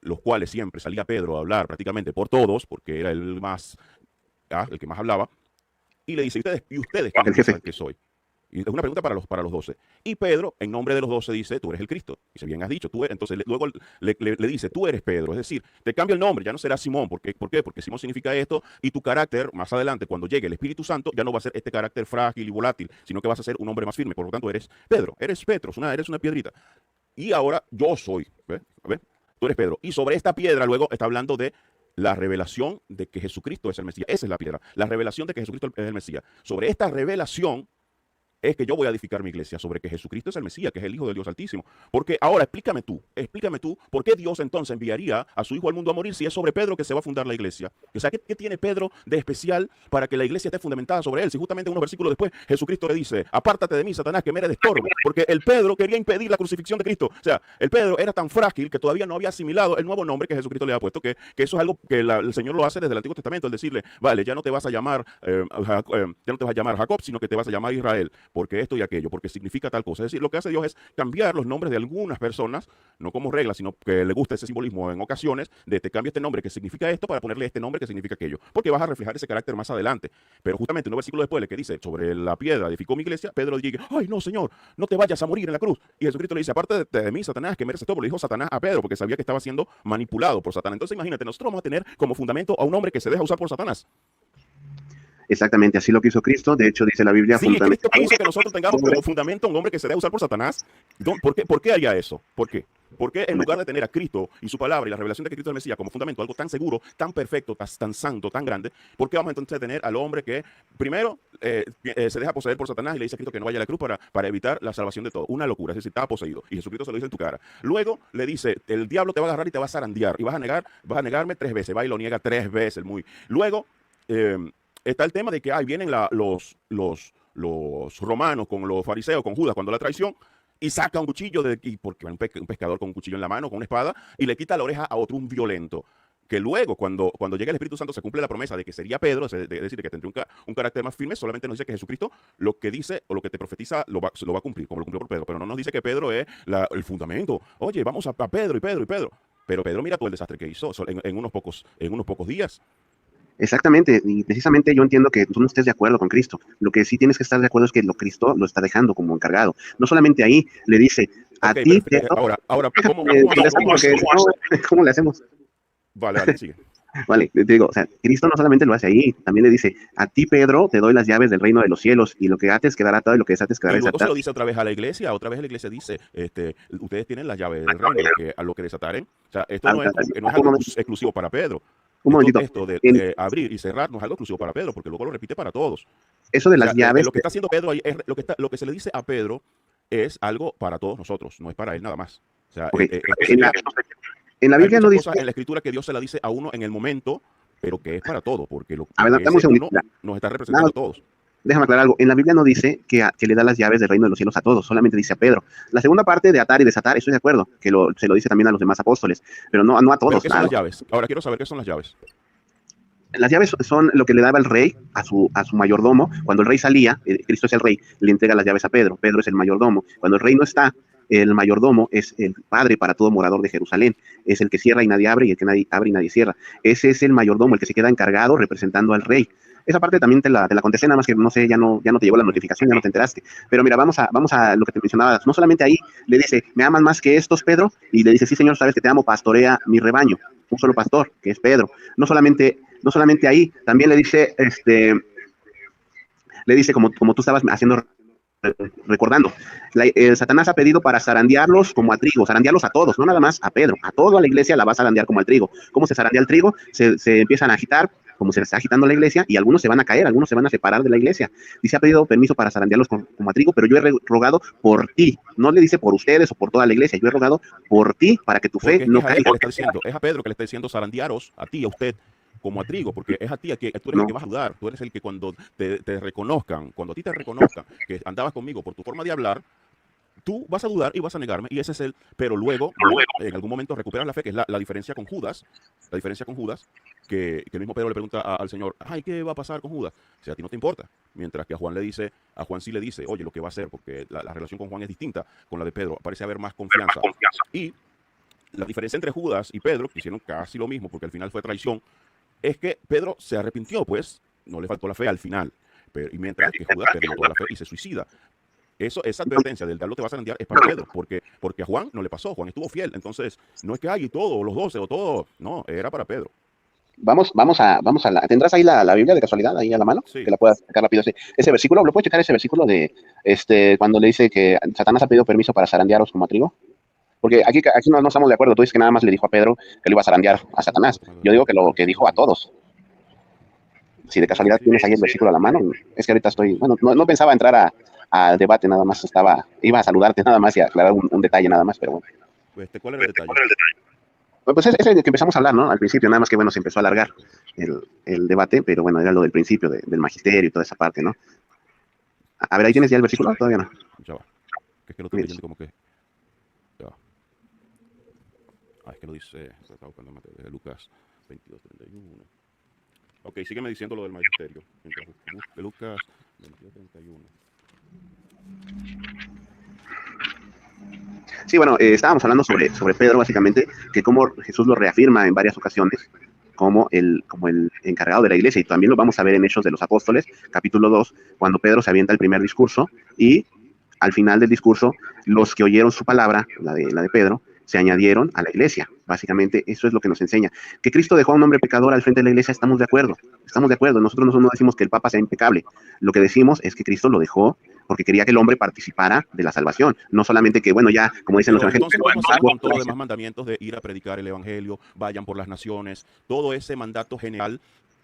los cuales siempre salía Pedro a hablar prácticamente por todos, porque era el que más hablaba, y le dice, ¿y ustedes quiénes piensan que soy? Y es una pregunta para los 12. Y Pedro, en nombre de los 12, dice, tú eres el Cristo. Dice, bien has dicho, tú eres. Entonces luego le dice, tú eres Pedro. Es decir, te cambia el nombre, ya no será Simón. ¿Por qué? Porque Simón significa esto, y tu carácter, más adelante, cuando llegue el Espíritu Santo, ya no va a ser este carácter frágil y volátil, sino que vas a ser un hombre más firme. Por lo tanto, eres Pedro, eres Petros, eres una piedrita. Y ahora yo soy, ¿ves? Tú eres Pedro. Y sobre esta piedra luego está hablando de la revelación de que Jesucristo es el Mesías. Esa es la piedra, la revelación de que Jesucristo es el Mesías. Sobre esta revelación es que yo voy a edificar mi iglesia, sobre que Jesucristo es el Mesías, que es el Hijo del Dios Altísimo. Porque ahora explícame tú, ¿por qué Dios entonces enviaría a su Hijo al mundo a morir si es sobre Pedro que se va a fundar la iglesia? O sea, ¿qué tiene Pedro de especial para que la iglesia esté fundamentada sobre él? Si justamente unos versículos después Jesucristo le dice, apártate de mí, Satanás, que me eres de estorbo, porque el Pedro quería impedir la crucifixión de Cristo. O sea, el Pedro era tan frágil que todavía no había asimilado el nuevo nombre que Jesucristo le ha puesto, que eso es algo que el Señor lo hace desde el Antiguo Testamento, el decirle, vale, ya no te vas a llamar Jacob, sino que te vas a llamar Israel, porque esto y aquello, porque significa tal cosa. Es decir, lo que hace Dios es cambiar los nombres de algunas personas, no como regla, sino que le gusta ese simbolismo en ocasiones, de te cambio este nombre que significa esto para ponerle este nombre que significa aquello, porque vas a reflejar ese carácter más adelante. Pero justamente un versículo después, le que dice, sobre la piedra edificó mi iglesia, Pedro dice, ay no, Señor, no te vayas a morir en la cruz. Y Jesucristo le dice, aparte de mí, Satanás, que mereces todo. Le dijo Satanás a Pedro, porque sabía que estaba siendo manipulado por Satanás. Entonces imagínate, nosotros vamos a tener como fundamento a un hombre que se deja usar por Satanás. Exactamente, así lo quiso Cristo. De hecho, dice la Biblia... Sí, Cristo quiso que nosotros tengamos como fundamento a un hombre que se deja usar por Satanás. ¿Por qué haría eso? ¿Por qué? Porque en lugar de tener a Cristo y su palabra y la revelación de que Cristo es el Mesías como fundamento, algo tan seguro, tan perfecto, tan santo, tan grande, ¿por qué vamos entonces a tener al hombre que primero se deja poseer por Satanás y le dice a Cristo que no vaya a la cruz para evitar la salvación de todo? Una locura, es decir, estaba poseído y Jesucristo se lo dice en tu cara. Luego le dice, el diablo te va a agarrar y te va a zarandear y vas a negarme 3 veces, va y lo niega 3 veces. Luego está el tema de que vienen los romanos con los fariseos, con Judas, cuando la traición, y saca un cuchillo, porque un pescador con un cuchillo en la mano, con una espada, y le quita la oreja a otro, un violento. que luego, cuando llegue el Espíritu Santo, se cumple la promesa de que sería Pedro, es decir, que tendría un carácter más firme. Solamente nos dice que Jesucristo lo que dice o lo que te profetiza lo va a cumplir, como lo cumplió por Pedro, pero no nos dice que Pedro es el fundamento. Oye, vamos a Pedro y Pedro y Pedro. Pero Pedro, mira todo el desastre que hizo en unos pocos días. Exactamente, y precisamente yo entiendo que tú no estés de acuerdo con Cristo. Lo que sí tienes que estar de acuerdo es que Cristo lo está dejando como encargado. No solamente ahí le dice a Ok, ti, pero Pedro, ahora, ¿cómo ¿cómo le hacemos? Vale, sigue. Vale, te digo, o sea, Cristo no solamente lo hace ahí, también le dice, a ti, Pedro, te doy las llaves del reino de los cielos, y lo que ates quedará atado y lo que desates quedará Y luego se desatado. lo dice otra vez a la iglesia, dice, ustedes tienen las llaves del reino, a lo que desataren. O sea, esto no es algo exclusivo para Pedro. Un momentito. Esto de abrir y cerrar no es algo exclusivo para Pedro, porque luego lo repite para todos. Eso de O las sea, llaves, lo que está haciendo Pedro ahí, lo que se le dice a Pedro es algo para todos nosotros, no es para él nada más. O sea, okay, sería, en la Biblia hay no muchas dice, cosas en la Escritura que Dios se la dice a uno en el momento, pero que es para todo, porque lo a ver, que dame un ese uno segundito, nos está representando a todos. déjame aclarar algo. En la Biblia no dice que le da las llaves del reino de los cielos a todos, solamente dice a Pedro. La segunda parte de atar y desatar, estoy de acuerdo, que se lo dice también a los demás apóstoles, pero no a ¿Pero todos. qué son las llaves? Ahora quiero saber qué son las llaves. Las llaves son lo que le daba el rey a su mayordomo. Cuando el rey salía, Cristo es el rey, le entrega las llaves a Pedro. Pedro es el mayordomo. Cuando el rey no está, el mayordomo es el padre para todo morador de Jerusalén. Es el que cierra y nadie abre, y el que nadie abre y nadie cierra. Ese es el mayordomo, el que se queda encargado representando al rey. Esa parte también te la contesté, nada más que no sé, ya no te llegó la notificación, ya no te enteraste. Pero mira, vamos a lo que te mencionaba. No solamente ahí le dice, ¿me aman más que estos, Pedro? Y le dice, sí, Señor, sabes que te amo, pastorea mi rebaño. Un solo pastor, que es Pedro. No solamente ahí, también le dice, como tú estabas haciendo, recordando, Satanás ha pedido para zarandearlos como a trigo, zarandearlos a todos, no nada más a Pedro, a toda la iglesia la va a zarandear como al trigo. ¿Cómo se zarandea el trigo? Se empiezan a agitar, como se está agitando la iglesia, y algunos se van a caer, algunos se van a separar de la iglesia. Dice, ha pedido permiso para zarandearlos como a trigo, pero yo he rogado por ti. No le dice por ustedes o por toda la iglesia, yo he rogado por ti para que tu fe no caiga. Es a Pedro que le está diciendo zarandearos a ti, a usted, como a trigo, porque es a ti, tú eres el que vas a ayudar, tú eres el que cuando te reconozcan, cuando a ti te reconozcan que andabas conmigo por tu forma de hablar, tú vas a dudar y vas a negarme, y ese es pero luego, en algún momento recuperas la fe, que es la diferencia con Judas, que el mismo Pedro le pregunta al Señor, ay, ¿qué va a pasar con Judas? O sea, a ti no te importa, mientras que a Juan sí le dice, oye, lo que va a hacer, porque la relación con Juan es distinta con la de Pedro, parece haber más confianza. Y la diferencia entre Judas y Pedro, que hicieron casi lo mismo, porque al final fue traición, es que Pedro se arrepintió, pues no le faltó la fe al final, y mientras que Judas perdió toda la fe y se suicida. Esa advertencia del diablo te va a zarandear es para Pedro, porque a Juan no le pasó, Juan estuvo fiel, entonces no es que hay todo, los 12 o todo, no, era para Pedro. Vamos a ¿tendrás ahí la Biblia de casualidad ahí a la mano? Sí. Que la puedas sacar rápido. Ese versículo, ¿lo puedes checar ese versículo de cuando le dice que Satanás ha pedido permiso para zarandearos como a trigo? Porque aquí no estamos de acuerdo. Tú dices que nada más le dijo a Pedro que le iba a zarandear a Satanás. Yo digo que lo que dijo a todos. Si de casualidad tienes ahí el versículo a la mano, es que ahorita no pensaba entrar al debate, nada más iba a saludarte nada más y a aclarar un detalle nada más, pero bueno. ¿Cuál era el detalle? Pues ese que empezamos a hablar, ¿no? Al principio, nada más que, bueno, se empezó a alargar el debate, pero bueno, era lo del principio del magisterio y toda esa parte, ¿no? A ver, ¿ahí tienes ya el versículo? Todavía no. Ya va. Es que lo estoy leyendo como que... Ya va. Es que lo dice... Está buscando de Lucas 22, 31. Ok, sígueme diciendo lo del magisterio. De Lucas 22, 31. Sí, bueno, estábamos hablando sobre Pedro, básicamente, que como Jesús lo reafirma en varias ocasiones como el encargado de la iglesia, y también lo vamos a ver en Hechos de los Apóstoles, capítulo 2, cuando Pedro se avienta el primer discurso, y al final del discurso, los que oyeron su palabra, la de Pedro, se añadieron a la iglesia. Básicamente, eso es lo que nos enseña. Que Cristo dejó a un hombre pecador al frente de la iglesia, estamos de acuerdo. Nosotros no decimos que el Papa sea impecable. Lo que decimos es que Cristo lo dejó porque quería que el hombre participara de la salvación. No solamente que, bueno, ya, como dicen los evangelios... Entonces, ¿cómo hacemos con todos los demás mandamientos de ir a predicar el evangelio, vayan por las naciones, todo ese mandato general?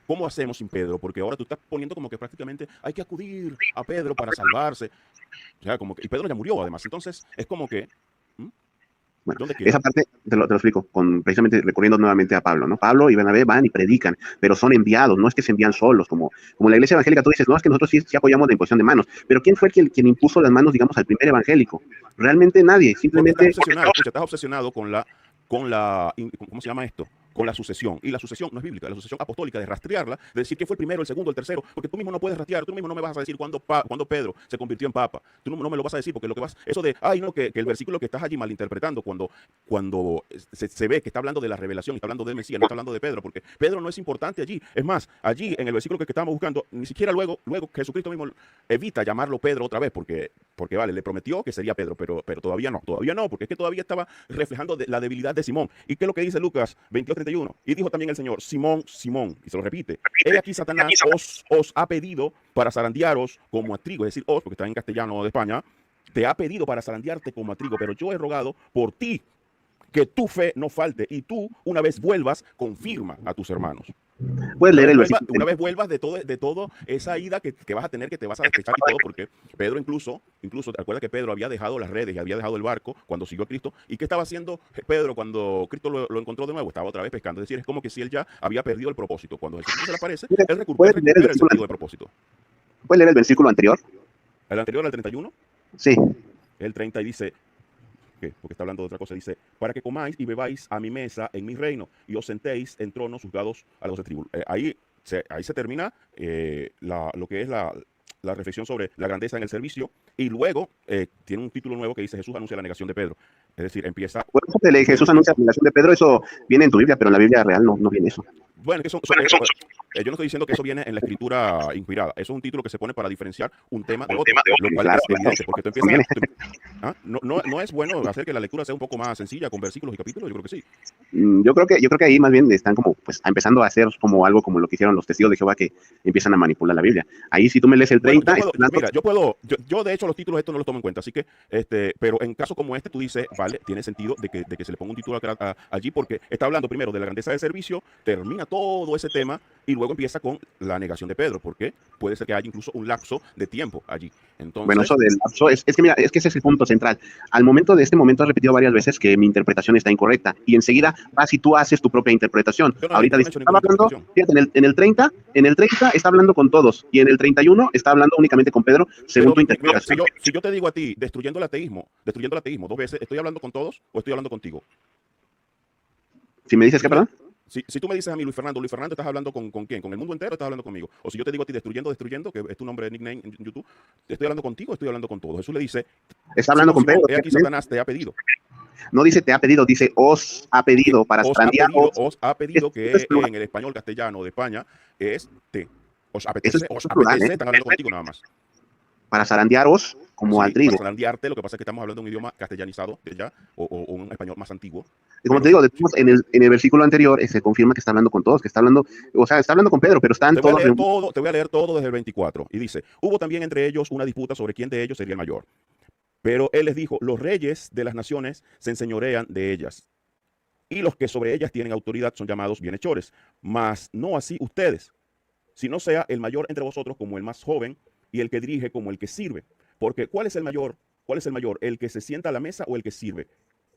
¿Cómo hacemos sin Pedro? Porque ahora tú estás poniendo como que prácticamente hay que acudir a Pedro para salvarse. O sea, como que, y Pedro ya murió, además. Entonces, es como que... Bueno, esa parte te lo explico, precisamente recurriendo nuevamente a Pablo, ¿no? Pablo y Bernabé van y predican, pero son enviados, no es que se envían solos, como la iglesia evangélica. Tú dices, no, es que nosotros sí apoyamos la imposición de manos, pero ¿quién fue quien impuso las manos, digamos, al primer evangélico? Realmente nadie, simplemente... Estás obsesionado con la ¿cómo se llama esto? con la sucesión. Y la sucesión no es bíblica, la sucesión apostólica de rastrearla, de decir que fue el primero, el segundo, el tercero, porque tú mismo no puedes rastrear, tú mismo no me vas a decir cuándo Pedro se convirtió en papa. Tú no me lo vas a decir porque lo que vas, eso de, ay no, que el versículo que estás allí malinterpretando cuando se ve que está hablando de la revelación, está hablando del Mesías, no está hablando de Pedro, porque Pedro no es importante allí. Es más, allí en el versículo que estábamos buscando, ni siquiera luego Jesucristo mismo evita llamarlo Pedro otra vez, porque vale, le prometió que sería Pedro, pero todavía no, porque es que todavía estaba reflejando la debilidad de Simón. ¿Y qué es lo que dice Lucas 22:31? Y dijo también el Señor, Simón, Simón, y se lo repite, he aquí Satanás os ha pedido para zarandearos como a trigo, es decir, os, porque está en castellano de España, te ha pedido para zarandearte como a trigo, pero yo he rogado por ti que tu fe no falte y tú, una vez vuelvas, confirma a tus hermanos. Puedes leer el versículo. Una vez vuelvas de todo esa ida que vas a tener, que te vas a despechar y todo, porque Pedro incluso, te acuerdas que Pedro había dejado las redes y había dejado el barco cuando siguió a Cristo. ¿Y qué estaba haciendo Pedro cuando Cristo lo encontró de nuevo? Estaba otra vez pescando. Es decir, es como que si él ya había perdido el propósito. Cuando Jesús se le aparece, él recupera el sentido de propósito. ¿Puedes leer el versículo anterior? ¿El anterior al 31? Sí. El 30 y dice, ¿qué? Porque está hablando de otra cosa, dice, para que comáis y bebáis a mi mesa en mi reino y os sentéis en tronos juzgados a las 12 tribus. Ahí se termina lo que es la reflexión sobre la grandeza en el servicio, y luego tiene un título nuevo que dice Jesús anuncia la negación de Pedro. Es decir, empieza... Bueno, Jesús anuncia la negación de Pedro, eso viene en tu Biblia, pero en la Biblia real no viene eso. Bueno, yo no estoy diciendo que eso viene en la escritura inspirada. Eso es un título que se pone para diferenciar un tema de otro, lo cual es evidente, porque tú empiezas... No es bueno hacer que la lectura sea un poco más sencilla, con versículos y capítulos. Yo creo que sí. Yo creo que ahí más bien están como, pues, empezando a hacer como algo como lo que hicieron los testigos de Jehová, que empiezan a manipular la Biblia. Ahí si tú me lees el 30... Bueno, yo de hecho los títulos estos no los tomo en cuenta, así que, pero en caso como este, tú dices, vale, tiene sentido de que se le ponga un título allí, porque está hablando primero de la grandeza del servicio, termina todo ese tema y luego empieza con la negación de Pedro, porque puede ser que haya incluso un lapso de tiempo allí. Entonces, bueno, eso del lapso es que mira, es que ese es el punto central. Al momento de este momento has repetido varias veces que mi interpretación está incorrecta y enseguida vas y tú haces tu propia interpretación. Ahorita dice, estaba hablando, fíjate, en el 30 está hablando con todos y en el 31 está hablando únicamente con Pedro, según tu interpretación. Mira, si yo te digo a ti, destruyendo el ateísmo 2 veces, ¿estoy hablando con todos o estoy hablando contigo? Si me dices que, perdón. Si tú me dices a mí, Luis Fernando, ¿estás hablando con quién? ¿Con el mundo entero o estás hablando conmigo? O si yo te digo a ti, destruyendo, que es tu nombre de nickname en YouTube, ¿estoy hablando contigo o estoy hablando con todos? Jesús le dice, está hablando con Pedro. Aquí Satanás te ha pedido. No dice te ha pedido, dice os ha pedido para zarandear. Os ha pedido, que en el español castellano de España es te. Os apetece, están hablando contigo nada más. Para zarandearos como al trigo. Para zarandearte, lo que pasa es que estamos hablando de un idioma castellanizado de ya, o un español más antiguo. Y como te digo, en el versículo anterior se confirma que está hablando con todos, que está hablando, o sea, está hablando con Pedro, pero están todos... Te voy a leer todo desde el 24. Y dice, hubo también entre ellos una disputa sobre quién de ellos sería el mayor. Pero él les dijo, los reyes de las naciones se enseñorean de ellas, y los que sobre ellas tienen autoridad son llamados bienhechores, mas no así ustedes, si no sea el mayor entre vosotros como el más joven, y el que dirige como el que sirve. Porque ¿cuál es el mayor? ¿El que se sienta a la mesa o el que sirve?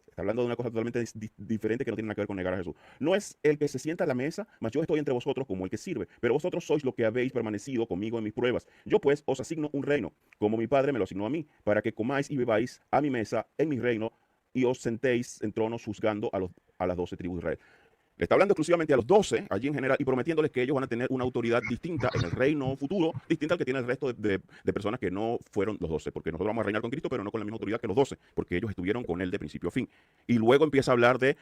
Está hablando de una cosa totalmente diferente que no tiene nada que ver con negar a Jesús. No es el que se sienta a la mesa, mas yo estoy entre vosotros como el que sirve. Pero vosotros sois lo que habéis permanecido conmigo en mis pruebas. Yo pues os asigno un reino, como mi Padre me lo asignó a mí, para que comáis y bebáis a mi mesa en mi reino y os sentéis en tronos juzgando a las 12 tribus de Israel. Le está hablando exclusivamente a los 12, allí en general, y prometiéndoles que ellos van a tener una autoridad distinta en el reino futuro, distinta al que tiene el resto de personas que no fueron los 12, porque nosotros vamos a reinar con Cristo, pero no con la misma autoridad que los 12, porque ellos estuvieron con él de principio a fin. Y luego empieza a hablar de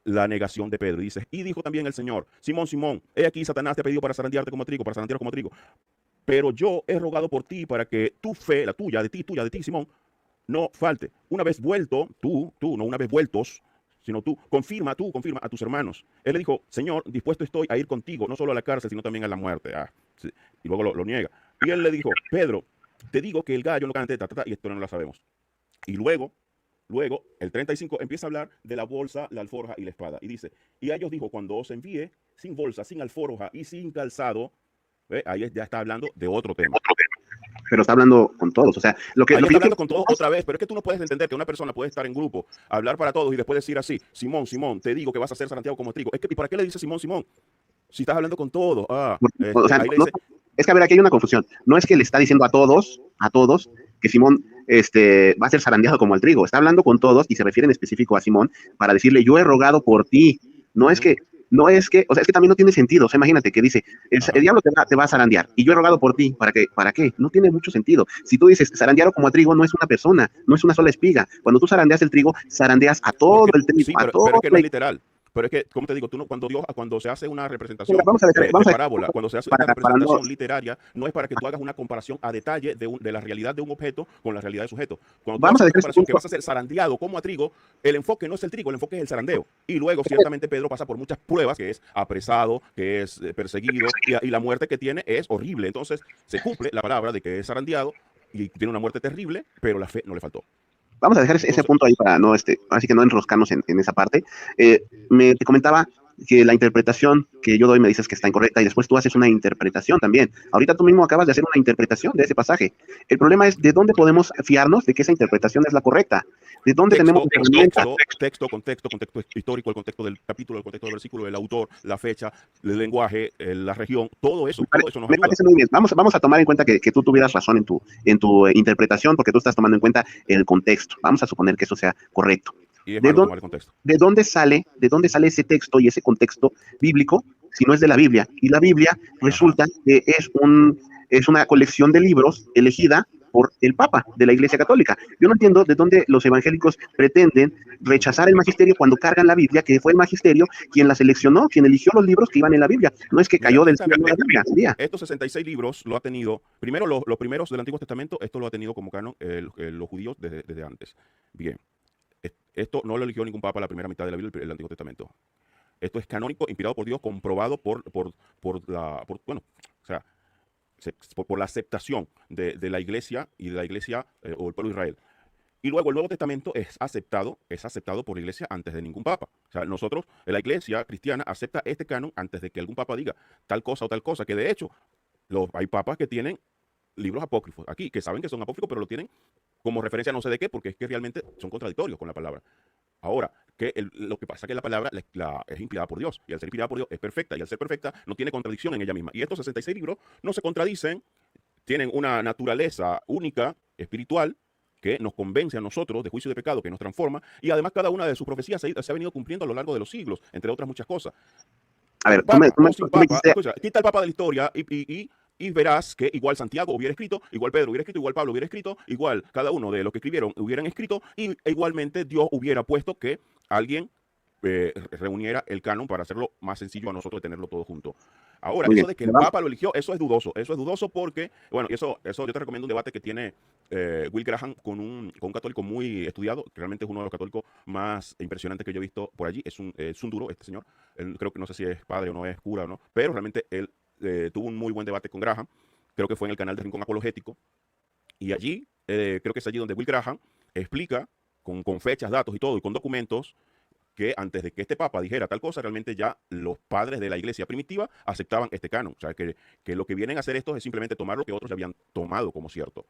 la negación de Pedro. Y dice, y dijo también el Señor, Simón, Simón, he aquí Satanás te ha pedido para zarandearte como trigo, pero yo he rogado por ti para que tu fe, la tuya, de ti, Simón, no falte. Una vez vuelto, no una vez vueltos, sino tú confirma a tus hermanos. Él le dijo, Señor, dispuesto estoy a ir contigo, no solo a la cárcel, sino también a la muerte. Sí. Y luego lo niega. Y él le dijo, Pedro, te digo que el gallo no cante, y esto no lo sabemos. Y luego, el 35 empieza a hablar de la bolsa, la alforja y la espada. Y dice, y a ellos dijo, cuando os envíe sin bolsa, sin alforja y sin calzado, ahí ya está hablando de otro tema. Pero está hablando con todos, o sea, está hablando con todos otra vez, pero es que tú no puedes entender que una persona puede estar en grupo, hablar para todos y después decir así, Simón, te digo que vas a hacer Santiago como trigo. ¿Y para qué le dice Simón? Si estás hablando con todos. Es que a ver, aquí hay una confusión. No es que le está diciendo a todos, que Simón va a ser zarandeado como el trigo. Está hablando con todos y se refiere en específico a Simón para decirle, yo he rogado por ti. No es que No es que, o sea, es que también no tiene sentido. O sea, imagínate que dice, el Ajá. diablo te va a zarandear y yo he rogado por ti. ¿Para qué? ¿Para qué? No tiene mucho sentido. Si tú dices, zarandear como a trigo, no es una persona, no es una sola espiga. Cuando tú zarandeas el trigo, zarandeas a todo Porque el trigo, sí, a pero todo es que no es literal. Pero es que, como te digo, tú no, cuando se hace una Mira, representación vamos de a dejar parábola, cuando se hace una para no, representación literaria, no es para que tú hagas una comparación a detalle de la realidad de un objeto con la realidad del sujeto. Cuando tú vamos haces a una dejar ese comparación que punto. vas a ser zarandeado como a trigo, el enfoque no es el trigo, el enfoque es el zarandeo. Y luego, ciertamente, Pedro pasa por muchas pruebas, que es apresado, que es perseguido, y la muerte que tiene es horrible. Entonces, se cumple la palabra de que es zarandeado y tiene una muerte terrible, pero la fe no le faltó. Vamos a dejar ese Entonces, punto ahí para no, así que no enroscarnos en esa parte. Te comentaba que la interpretación que yo doy me dices que está incorrecta y después tú haces una interpretación también. Ahorita tú mismo acabas de hacer una interpretación de ese pasaje. El problema es de dónde podemos fiarnos de que esa interpretación es la correcta. ¿De dónde tenemos texto, herramientas? contexto histórico, el contexto del capítulo, el contexto del versículo, el autor, la fecha, el lenguaje, la región, todo eso nos Me ayuda. parece muy bien. Vamos a tomar en cuenta que tú tuvieras razón en tu interpretación porque tú estás tomando en cuenta el contexto. Vamos a suponer que eso sea correcto. Y es ¿De malo dónde, tomar el contexto. de dónde sale ese texto y ese contexto bíblico si no es de la Biblia? Y la Biblia Ajá. resulta que es una colección de libros elegida por el Papa de la Iglesia Católica. Yo no entiendo de dónde los evangélicos pretenden rechazar el magisterio cuando cargan la Biblia, que fue el magisterio quien la seleccionó, quien eligió los libros que iban en la Biblia. No es que Mira, cayó del esta cielo la Biblia, Biblia, sería. estos 66 libros lo ha tenido, primero los primeros del Antiguo Testamento, esto lo ha tenido como canon los judíos desde antes. Bien, esto no lo eligió ningún papa la primera mitad de la Biblia, el Antiguo Testamento. Esto es canónico, inspirado por Dios, comprobado bueno, o sea, por la aceptación de la iglesia y de la iglesia o el pueblo de Israel. Y luego el Nuevo Testamento es aceptado por la iglesia antes de ningún papa. O sea, nosotros, la iglesia cristiana, acepta este canon antes de que algún papa diga tal cosa, que de hecho hay papas que tienen libros apócrifos aquí, que saben que son apócrifos, pero lo tienen como referencia no sé de qué, porque es que realmente son contradictorios con la palabra. Ahora, lo que pasa es que la palabra es inspirada por Dios, y al ser inspirada por Dios es perfecta, y al ser perfecta no tiene contradicción en ella misma. Y estos 66 libros no se contradicen, tienen una naturaleza única, espiritual, que nos convence a nosotros de juicio y de pecado, que nos transforma, y además cada una de sus profecías se ha venido cumpliendo a lo largo de los siglos, entre otras muchas cosas. A Con ver, papa o sin tú me papa, dijiste, escucha, quita el papa de la historia y verás que igual Santiago hubiera escrito, igual Pedro hubiera escrito, igual Pablo hubiera escrito, igual cada uno de los que escribieron hubieran escrito, y igualmente Dios hubiera puesto que alguien reuniera el canon para hacerlo más sencillo a nosotros de tenerlo todo junto. Ahora, muy eso bien, de que el Papa lo eligió, eso es dudoso porque, bueno, y eso yo te recomiendo un debate que tiene Will Graham con un católico muy estudiado, que realmente es uno de los católicos más impresionantes que yo he visto por allí, es un duro este señor, él, creo que no sé si es padre o no es cura o no, pero realmente él tuvo un muy buen debate con Graham, creo que fue en el canal de Rincón Apologético, y allí, creo que es allí donde Will Graham explica con fechas, datos y todo, y con documentos, que antes de que este papa dijera tal cosa, realmente ya los padres de la iglesia primitiva aceptaban este canon. O sea, que lo que vienen a hacer estos es simplemente tomar lo que otros ya habían tomado como cierto.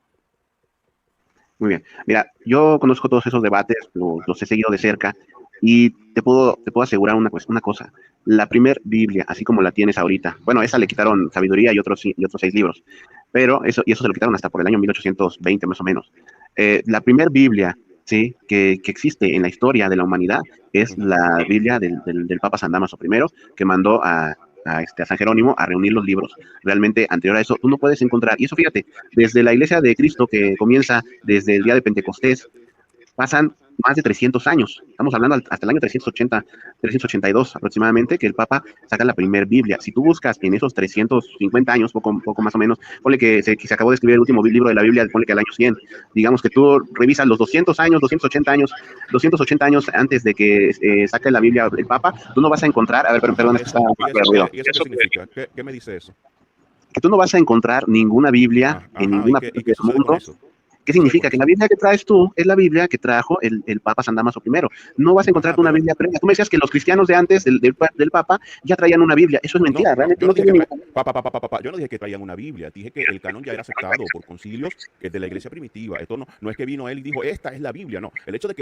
muy bien. Mira, yo conozco todos esos debates, los he seguido de cerca y te puedo asegurar una cosa. La primer Biblia, así como la tienes ahorita, bueno, esa le quitaron sabiduría y otros 6 libros, pero eso se lo quitaron hasta por el año 1820 más o menos. La primer Biblia, sí, que existe en la historia de la humanidad es Ujú. la Biblia del Papa San Damaso I, que mandó a San Jerónimo a reunir los libros. Realmente, anterior a eso, tú no puedes encontrar, y eso fíjate, desde la iglesia de Cristo que comienza desde el día de Pentecostés, pasan más de 300 años. Estamos hablando hasta el año 382 aproximadamente, que el Papa saca la primer Biblia. Si tú buscas en esos 350 años, poco más o menos, ponle que se acabó de escribir el último libro de la Biblia, ponle que al año 100. Digamos que tú revisas los 200 años, 280 años antes de que saque la Biblia el Papa, tú no vas a encontrar, a ver, Ajá, perdón, es que está un poco de ruido, y eso qué significa? ¿Qué me dice eso? que tú no vas a encontrar ninguna Biblia en Ajá, ninguna y parte qué del sucede con mundo. eso? ¿Qué ¿Qué sucede con significa? Que la eso? Biblia que traes tú es la Biblia que trajo el Papa San Damaso I. No vas a Ajá, encontrarte una pero Biblia previa. Tú me decías que los cristianos de antes del Papa ya traían una Biblia. Eso es no, mentira, no, realmente yo no no dije tiene que ningún... yo no dije que traían una Biblia, dije que el canon ya era aceptado por concilios de la iglesia primitiva. Esto no es que vino él y dijo, esta es la Biblia, no. El hecho de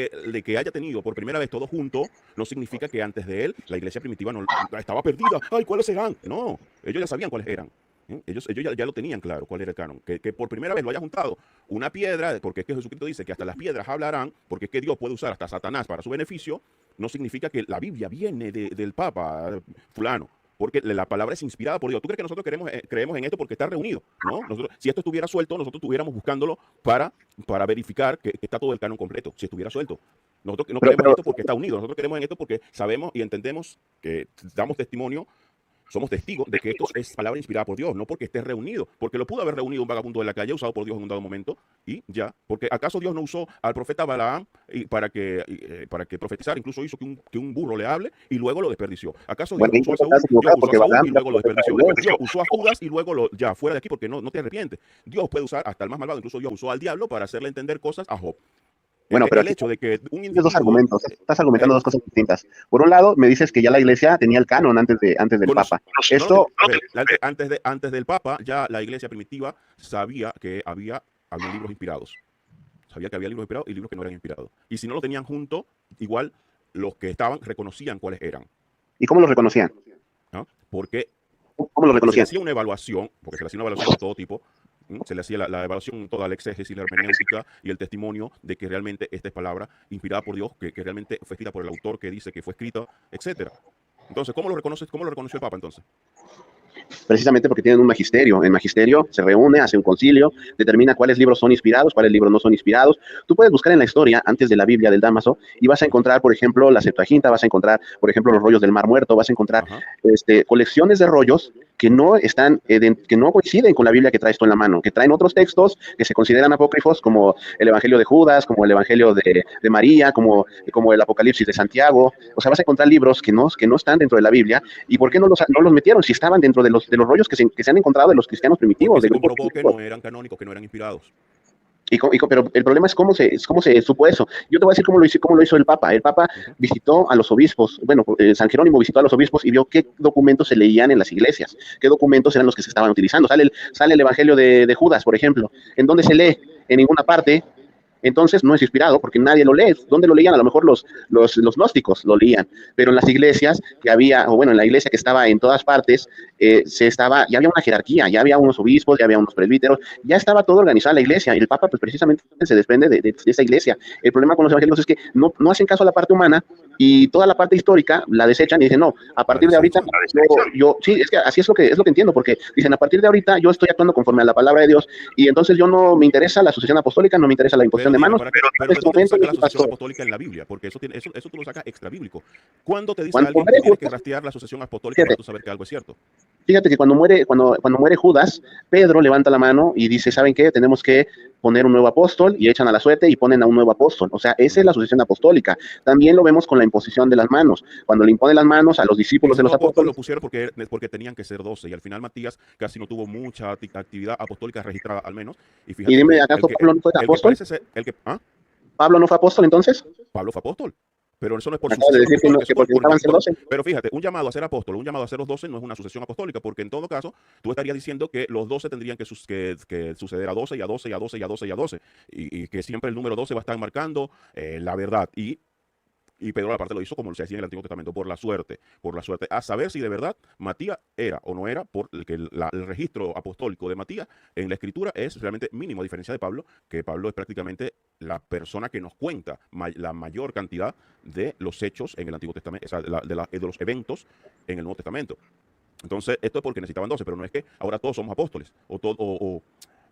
que haya tenido por primera vez todo junto no significa que antes de él la iglesia primitiva no estaba perdida. Ay, ¿cuáles serán? No, ellos ya sabían cuáles eran. Ellos ya lo tenían claro cuál era el canon. Que por primera vez lo haya juntado una piedra, porque es que Jesucristo dice que hasta las piedras hablarán, porque es que Dios puede usar hasta Satanás para su beneficio, no significa que la Biblia viene del Papa fulano. Porque la palabra es inspirada por Dios. ¿Tú crees que nosotros creemos en esto porque está reunido? ¿No? Si esto estuviera suelto, nosotros estuviéramos buscándolo para verificar que está todo el canon completo, si estuviera suelto. Nosotros no creemos en esto porque está unido. Nosotros creemos en esto porque sabemos y entendemos que damos testimonio, somos testigos de que esto es palabra inspirada por Dios, no porque esté reunido, porque lo pudo haber reunido un vagabundo de la calle, usado por Dios en un dado momento, y ya. Porque ¿acaso Dios no usó al profeta Balaam para que profetizara? Incluso hizo que un burro le hable y luego lo desperdició. ¿Acaso Dios no usó a Saúl? Dios usó a Saúl y luego lo desperdició. Dios usó a Judas y luego ya, fuera de aquí porque no te arrepientes. Dios puede usar hasta el más malvado, incluso Dios usó al diablo para hacerle entender cosas a Job. Bueno, pero el hecho de que un tienes dos argumentos, estás argumentando dos cosas distintas. Por un lado, me dices que ya la iglesia tenía el canon antes del Papa. Antes del Papa, ya la iglesia primitiva sabía que había libros inspirados. Sabía que había libros inspirados y libros que no eran inspirados. Y si no lo tenían junto, igual los que estaban reconocían cuáles eran. ¿Y cómo los reconocían? ¿No? Porque ¿Cómo lo reconocían? se le hacía una evaluación, porque se le hacía una evaluación de todo tipo. Se le hacía la evaluación, toda la exégesis, la hermenéutica y el testimonio de que realmente esta es palabra inspirada por Dios, que realmente fue escrita por el autor que dice que fue escrita, etc. Entonces, ¿cómo lo reconoció el Papa entonces? Precisamente porque tienen un magisterio. El magisterio se reúne, hace un concilio, determina cuáles libros son inspirados, cuáles libros no son inspirados. Tú puedes buscar en la historia, antes de la Biblia del Dámaso, y vas a encontrar, por ejemplo, la Septuaginta, vas a encontrar, por ejemplo, los rollos del Mar Muerto, vas a encontrar colecciones de rollos que no están, que no coinciden con la Biblia que traes tú en la mano, que traen otros textos que se consideran apócrifos, como el Evangelio de Judas, como el Evangelio de María, como el Apocalipsis de Santiago. O sea, vas a encontrar libros que no están dentro de la Biblia. ¿Y por qué no los metieron si estaban dentro de los rollos que se han encontrado de los cristianos primitivos? Se comprobó que no eran canónicos, que no eran inspirados. Pero el problema es cómo se supo eso. Yo te voy a decir cómo lo hizo el Papa. El Papa visitó a los obispos, San Jerónimo visitó a los obispos y vio qué documentos se leían en las iglesias, qué documentos eran los que se estaban utilizando. Sale el Evangelio de Judas, por ejemplo. ¿En dónde se lee? En ninguna parte. Entonces no es inspirado porque nadie lo lee. ¿Dónde lo leían? A lo mejor los gnósticos lo leían, pero en las iglesias que había, en la iglesia que estaba en todas partes, ya había una jerarquía, ya había unos obispos, ya había unos presbíteros, ya estaba todo organizado en la iglesia, y el Papa pues precisamente se desprende de esa iglesia. El problema con los evangélicos es que no hacen caso a la parte humana y toda la parte histórica la desechan y dicen, no, a partir de ahorita, sí, es que así es lo que entiendo, porque dicen, a partir de ahorita yo estoy actuando conforme a la palabra de Dios, y entonces yo no me interesa la sucesión apostólica, no me interesa la imposición de manos. Pero ¿de dónde sacas la sucesión apostólica en la Biblia? Porque eso tú lo sacas extra bíblico. ¿Cuándo te dice alguien que tienes que rastrear la sucesión apostólica para tú saber que algo es cierto? Fíjate que cuando muere Judas, Pedro levanta la mano y dice, ¿saben qué? Tenemos que poner un nuevo apóstol, y echan a la suerte y ponen a un nuevo apóstol. O sea, esa es la sucesión apostólica. También lo vemos con la imposición de las manos. Cuando le imponen las manos a los discípulos de los apóstoles. Lo pusieron porque tenían que ser 12, y al final Matías casi no tuvo mucha actividad apostólica registrada, al menos. Y dime, ¿acaso Pablo no fue apóstol? ¿Pablo no fue apóstol entonces? Pablo fue apóstol. Pero eso no es por sucesión. Pero fíjate, un llamado a ser apóstol, un llamado a ser los 12 no es una sucesión apostólica, porque en todo caso, tú estarías diciendo que los 12 tendrían que suceder a 12 y a 12 y a 12 y a 12 y a 12, y que siempre el número 12 va a estar marcando la verdad. Y Pedro aparte lo hizo como se hacía en el Antiguo Testamento, por la suerte, a saber si de verdad Matías era o no era, porque el registro apostólico de Matías en la Escritura es realmente mínimo, a diferencia de Pablo, que Pablo es prácticamente la persona que nos cuenta la mayor cantidad de los hechos en el Antiguo Testamento, o sea, de los eventos en el Nuevo Testamento. Entonces, esto es porque necesitaban 12, pero no es que ahora todos somos apóstoles,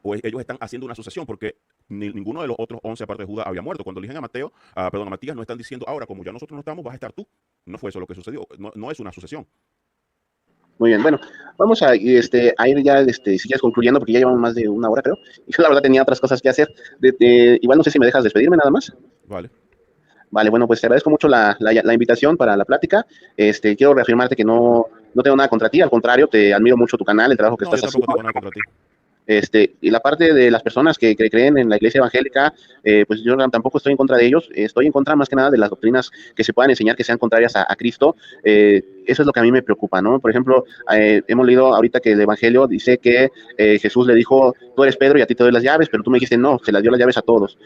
o ellos están haciendo una asociación, porque ninguno de los otros 11, aparte de Judas, había muerto. Cuando eligen a Matías, no están diciendo, ahora, como ya nosotros no estamos, vas a estar tú. No fue eso lo que sucedió. No es una asociación. Muy bien, bueno, vamos a ir ya, si quieres, concluyendo, porque ya llevamos más de una hora, creo. Y yo, la verdad, tenía otras cosas que hacer. Igual no sé si me dejas despedirme nada más. Vale, bueno, pues te agradezco mucho la invitación para la plática. Quiero reafirmarte que no tengo nada contra ti, al contrario, te admiro mucho tu canal, el trabajo que estás haciendo. Yo tampoco tengo nada contra ti. Y la parte de las personas que creen en la iglesia evangélica, pues yo tampoco estoy en contra de ellos, estoy en contra más que nada de las doctrinas que se puedan enseñar que sean contrarias a Cristo. eso es lo que a mí me preocupa, ¿no? Por ejemplo, hemos leído ahorita que el Evangelio dice que Jesús le dijo, tú eres Pedro y a ti te doy las llaves, pero tú me dijiste, no, se las dio las llaves a todos.